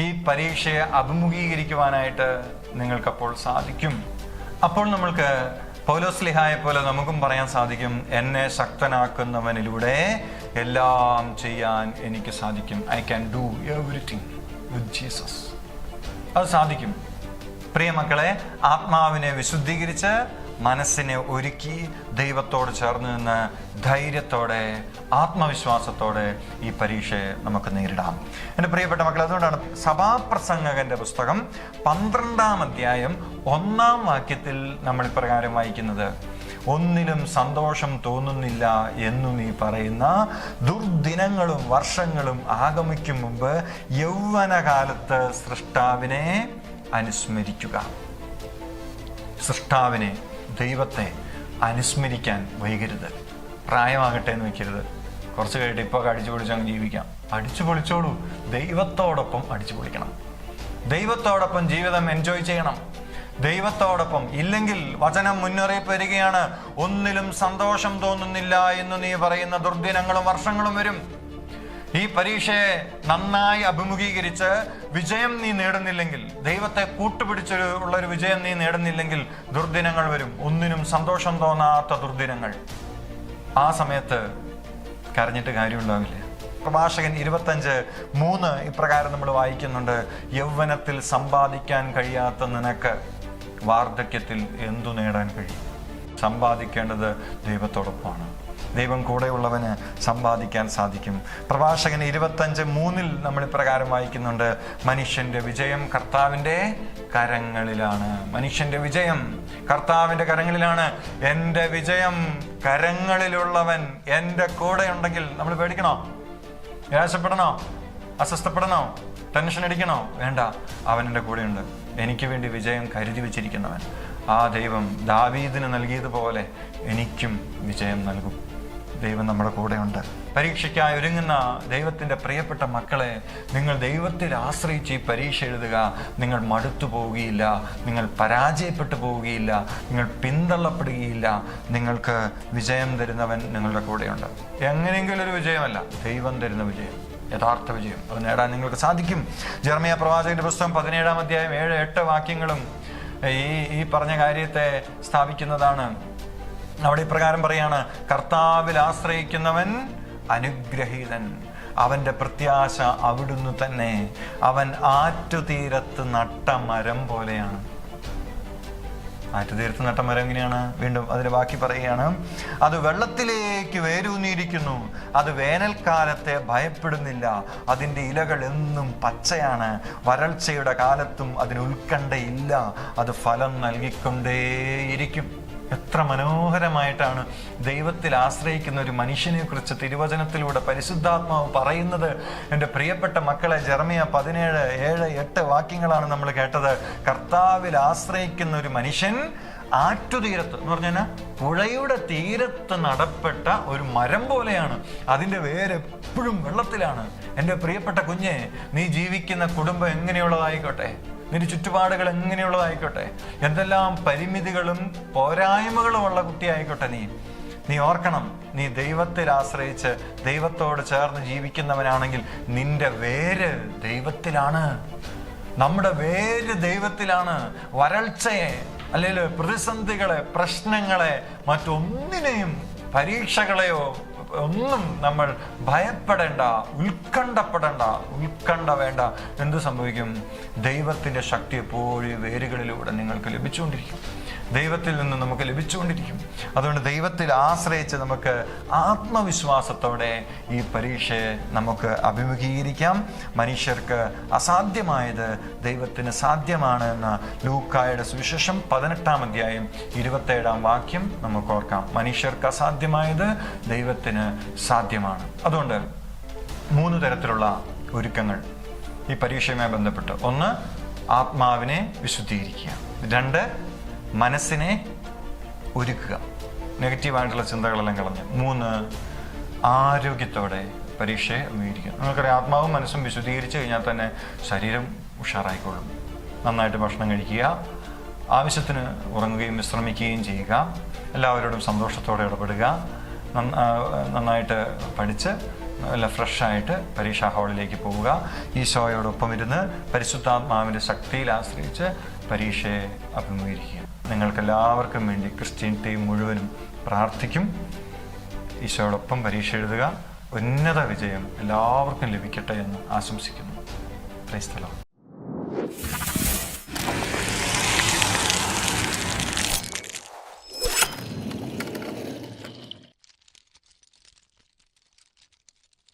ഈ പരീക്ഷയെ അഭിമുഖീകരിക്കുവാനായിട്ട് നിങ്ങൾക്കപ്പോൾ സാധിക്കും. അപ്പോൾ നമ്മൾക്ക് പൗലോസ്ലിഹായെ പോലെ നമുക്കും പറയാൻ സാധിക്കും, എന്നെ ശക്തനാക്കുന്നവനിലൂടെ എല്ലാം ചെയ്യാൻ എനിക്ക് സാധിക്കും. I can do everything with Jesus. അത് സാധിക്കും. പ്രിയ മക്കളെ, ആത്മാവിനെ വിശുദ്ധീകരിച്ച് മനസ്സിനെ ഒരുക്കി ദൈവത്തോട് ചേർന്ന് നിന്ന് ധൈര്യത്തോടെ, ആത്മവിശ്വാസത്തോടെ ഈ പരീക്ഷയെ നമുക്ക് നേരിടാം. എൻ്റെ പ്രിയപ്പെട്ട മക്കൾ, അതുകൊണ്ടാണ് സഭാപ്രസംഗകന്റെ പുസ്തകം 12-ാം അധ്യായം 1-ാം വാക്യത്തിൽ നമ്മൾ ഇപ്രകാരം വായിക്കുന്നത്, ഒന്നിലും സന്തോഷം തോന്നുന്നില്ല എന്നു നീ പറയുന്ന ദുർദിനങ്ങളും വർഷങ്ങളും ആഗമിക്കും മുമ്പ് യൗവനകാലത്ത് സൃഷ്ടാവിനെ അനുസ്മരിക്കുക. സൃഷ്ടാവിനെ, ദൈവത്തെ അനുസ്മരിക്കാൻ വൈകരുത്. പ്രായമാകട്ടെ എന്ന് വയ്ക്കരുത്. കുറച്ച് കഴിഞ്ഞിട്ട് ഇപ്പോൾ അടിച്ചു പൊളിച്ചങ്ങ് ജീവിക്കാം. അടിച്ചു പൊളിച്ചോളൂ. ദൈവത്തോടൊപ്പം അടിച്ചു പൊളിക്കണം. ദൈവത്തോടൊപ്പം ജീവിതം എൻജോയ് ചെയ്യണം. ദൈവത്തോടൊപ്പം. ഇല്ലെങ്കിൽ വചനം മുന്നറിയിപ്പ് വരികയാണ്, ഒന്നിലും സന്തോഷം തോന്നുന്നില്ല എന്ന് നീ പറയുന്ന ദുർദിനങ്ങളും വർഷങ്ങളും വരും. ഈ പരീക്ഷയെ നന്നായി അഭിമുഖീകരിച്ച് വിജയം നീ നേടുന്നില്ലെങ്കിൽ, ദൈവത്തെ കൂട്ടുപിടിച്ചുള്ളൊരു വിജയം നീ നേടുന്നില്ലെങ്കിൽ ദുർദിനങ്ങൾ വരും. ഒന്നിനും സന്തോഷം തോന്നാത്ത ദുർദിനങ്ങൾ. ആ സമയത്ത് കരഞ്ഞിട്ട് കാര്യമുണ്ടാവില്ല. പ്രഭാഷകൻ 25:3 ഇപ്രകാരം നമ്മൾ വായിക്കുന്നുണ്ട്, യൗവനത്തിൽ സമ്പാദിക്കാൻ കഴിയാത്ത നിനക്ക് വാർദ്ധക്യത്തിൽ എന്തു നേടാൻ കഴിയും? സമ്പാദിക്കേണ്ടത് ദൈവത്തോടൊപ്പമാണ്. ദൈവം കൂടെയുള്ളവന് സമ്പാദിക്കാൻ സാധിക്കും. പ്രഭാഷകൻ 25:3 നമ്മൾ ഇപ്രകാരം വായിക്കുന്നുണ്ട്, മനുഷ്യന്റെ വിജയം കർത്താവിൻ്റെ കരങ്ങളിലാണ്. മനുഷ്യന്റെ വിജയം കർത്താവിൻ്റെ കരങ്ങളിലാണ്. എൻ്റെ വിജയം കരങ്ങളിലുള്ളവൻ എൻ്റെ കൂടെ ഉണ്ടെങ്കിൽ നമ്മൾ പേടിക്കണോ? നിരാശപ്പെടണോ? അസ്വസ്ഥപ്പെടണോ? ടെൻഷൻ അടിക്കണോ? വേണ്ട. അവൻ എൻ്റെ കൂടെയുണ്ട്. എനിക്ക് വേണ്ടി വിജയം കരുതി വെച്ചിരിക്കുന്നവൻ. ആ ദൈവം ദാവീദിന് നൽകിയതുപോലെ എനിക്കും വിജയം നൽകും. ദൈവം നമ്മുടെ കൂടെയുണ്ട്. പരീക്ഷയ്ക്കായി ഒരുങ്ങുന്ന ദൈവത്തിൻ്റെ പ്രിയപ്പെട്ട മക്കളെ, നിങ്ങൾ ദൈവത്തിൽ ആശ്രയിച്ച് ഈ പരീക്ഷ എഴുതുക. നിങ്ങൾ മടുത്തു പോവുകയില്ല, നിങ്ങൾ പരാജയപ്പെട്ടു പോവുകയില്ല, നിങ്ങൾ പിന്തള്ളപ്പെടുകയില്ല. നിങ്ങൾക്ക് വിജയം തരുന്നവൻ നിങ്ങളുടെ കൂടെയുണ്ട്. എങ്ങനെയെങ്കിലും ഒരു വിജയമല്ല, ദൈവം തരുന്ന വിജയം, യഥാർത്ഥ വിജയം, അത് നേടാൻ നിങ്ങൾക്ക് സാധിക്കും. ജെറമ്യാ പ്രവാചകന്റെ പുസ്തകം 17-ാം അധ്യായം 7-8 വാക്യങ്ങളും ഈ പറഞ്ഞ കാര്യത്തെ സ്ഥാപിക്കുന്നതാണ്. അവിടെ ഇപ്രകാരം പറയാണ്: കർത്താവിൽ ആശ്രയിക്കുന്നവൻ അനുഗ്രഹീതൻ, അവൻ്റെ പ്രത്യാശ അവിടുന്ന് തന്നെ, അവൻ ആറ്റുതീരത്ത് നട്ട മരം പോലെയാണ്. ആറ്റുതീരത്ത് നട്ട മരം എങ്ങനെയാണ്? വീണ്ടും അതിൽ ബാക്കി പറയുകയാണ്: അത് വെള്ളത്തിലേക്ക് വേരൂന്നിയിരിക്കുന്നു, അത് വേനൽക്കാലത്തെ ഭയപ്പെടുന്നില്ല, അതിൻ്റെ ഇലകൾ എന്നും പച്ചയാണ്, വരൾച്ചയുടെ കാലത്തും അതിന് ഉത്കണ്ഠയില്ല, അത് ഫലം നൽകിക്കൊണ്ടേയിരിക്കും. എത്ര മനോഹരമായിട്ടാണ് ദൈവത്തിൽ ആശ്രയിക്കുന്ന ഒരു മനുഷ്യനെ കുറിച്ച് തിരുവചനത്തിലൂടെ പരിശുദ്ധാത്മാവ് പറയുന്നത്. എൻ്റെ പ്രിയപ്പെട്ട മക്കളെ, ജെറമ്യാ 17-7-8 വാക്യങ്ങളാണ് നമ്മൾ കേട്ടത്. കർത്താവിൽ ആശ്രയിക്കുന്ന ഒരു മനുഷ്യൻ ആറ്റുതീരത്ത് എന്ന് പറഞ്ഞാൽ പുഴയുടെ തീരത്ത് നടപ്പെട്ട ഒരു മരം പോലെയാണ്. അതിൻ്റെ വേര് എപ്പോഴും വെള്ളത്തിലാണ്. എൻ്റെ പ്രിയപ്പെട്ട കുഞ്ഞെ, നീ ജീവിക്കുന്ന കുടുംബം എങ്ങനെയുള്ളതായിക്കോട്ടെ, നിന്റെ ചുറ്റുപാടുകൾ എങ്ങനെയുള്ളതായിക്കോട്ടെ, എന്തെല്ലാം പരിമിതികളും പോരായ്മകളുമുള്ള കുട്ടിയായിക്കോട്ടെ, നീ ഓർക്കണം, നീ ദൈവത്തിൽ ആശ്രയിച്ച് ദൈവത്തോട് ചേർന്ന് ജീവിക്കുന്നവനാണെങ്കിൽ നിന്റെ വേര് ദൈവത്തിലാണ്. നമ്മുടെ വേര് ദൈവത്തിലാണ്. വരൾച്ചയെ, അല്ലെങ്കിൽ പ്രതിസന്ധികളെ, പ്രശ്നങ്ങളെ, മറ്റൊന്നിനെയും, പരീക്ഷകളെയോ ഒന്നും നമ്മൾ ഭയപ്പെടേണ്ട, ഉത്കണ്ഠ വേണ്ട. എന്ത് സംഭവിക്കും? ദൈവത്തിൻ്റെ ശക്തി എപ്പോഴും വേരുകളിലൂടെ നിങ്ങൾക്ക് ലഭിച്ചുകൊണ്ടിരിക്കും, ദൈവത്തിൽ നിന്ന് നമുക്ക് ലഭിച്ചുകൊണ്ടിരിക്കും. അതുകൊണ്ട് ദൈവത്തിൽ ആശ്രയിച്ച് നമുക്ക് ആത്മവിശ്വാസത്തോടെ ഈ പരീക്ഷയെ നമുക്ക് അഭിമുഖീകരിക്കാം. മനുഷ്യർക്ക് അസാധ്യമായത് ദൈവത്തിന് സാധ്യമാണ് എന്ന ലൂക്കായുടെ സുവിശേഷം 18-ാം അധ്യായം 27-ാം വാക്യം നമുക്ക് ഓർക്കാം. മനുഷ്യർക്ക് അസാധ്യമായത് ദൈവത്തിന് സാധ്യമാണ്. അതുകൊണ്ട് 3 തരത്തിലുള്ള ഒരുക്കങ്ങൾ ഈ പരീക്ഷയുമായി ബന്ധപ്പെട്ട്: 1, ആത്മാവിനെ വിശുദ്ധീകരിക്കുക; 2, മനസ്സിനെ ഒരുക്കുക, നെഗറ്റീവായിട്ടുള്ള ചിന്തകളെല്ലാം കളഞ്ഞ്; 3, ആരോഗ്യത്തോടെ പരീക്ഷയെ അഭിമുഖീകരിക്കുക. നിങ്ങൾക്കറിയാം, ആത്മാവും മനസ്സും വിശുദ്ധീകരിച്ചു കഴിഞ്ഞാൽ തന്നെ ശരീരം ഉഷാറായിക്കൊള്ളും. നന്നായിട്ട് ഭക്ഷണം കഴിക്കുക, ആവശ്യത്തിന് ഉറങ്ങുകയും വിശ്രമിക്കുകയും ചെയ്യുക, എല്ലാവരോടും സന്തോഷത്തോടെ ഇടപെടുക, നന്നായിട്ട് പഠിച്ച് നല്ല ഫ്രഷായിട്ട് പരീക്ഷാ ഹാളിലേക്ക് പോവുക, ഈശോയോടൊപ്പം ഇരുന്ന് പരിശുദ്ധാത്മാവിൻ്റെ ശക്തിയിൽ ആശ്രയിച്ച് പരീക്ഷയെ അഭിമുഖീകരിക്കുക. നിങ്ങൾക്കെല്ലാവർക്കും വേണ്ടി ക്രിസ്ത്യൻ ടീം മുഴുവനും പ്രാർത്ഥിക്കും. ഈശോയോടൊപ്പം പരീക്ഷ എഴുതുക. ഉന്നത വിജയം എല്ലാവർക്കും ലഭിക്കട്ടെ എന്ന് ആശംസിക്കുന്നു. Praise the Lord.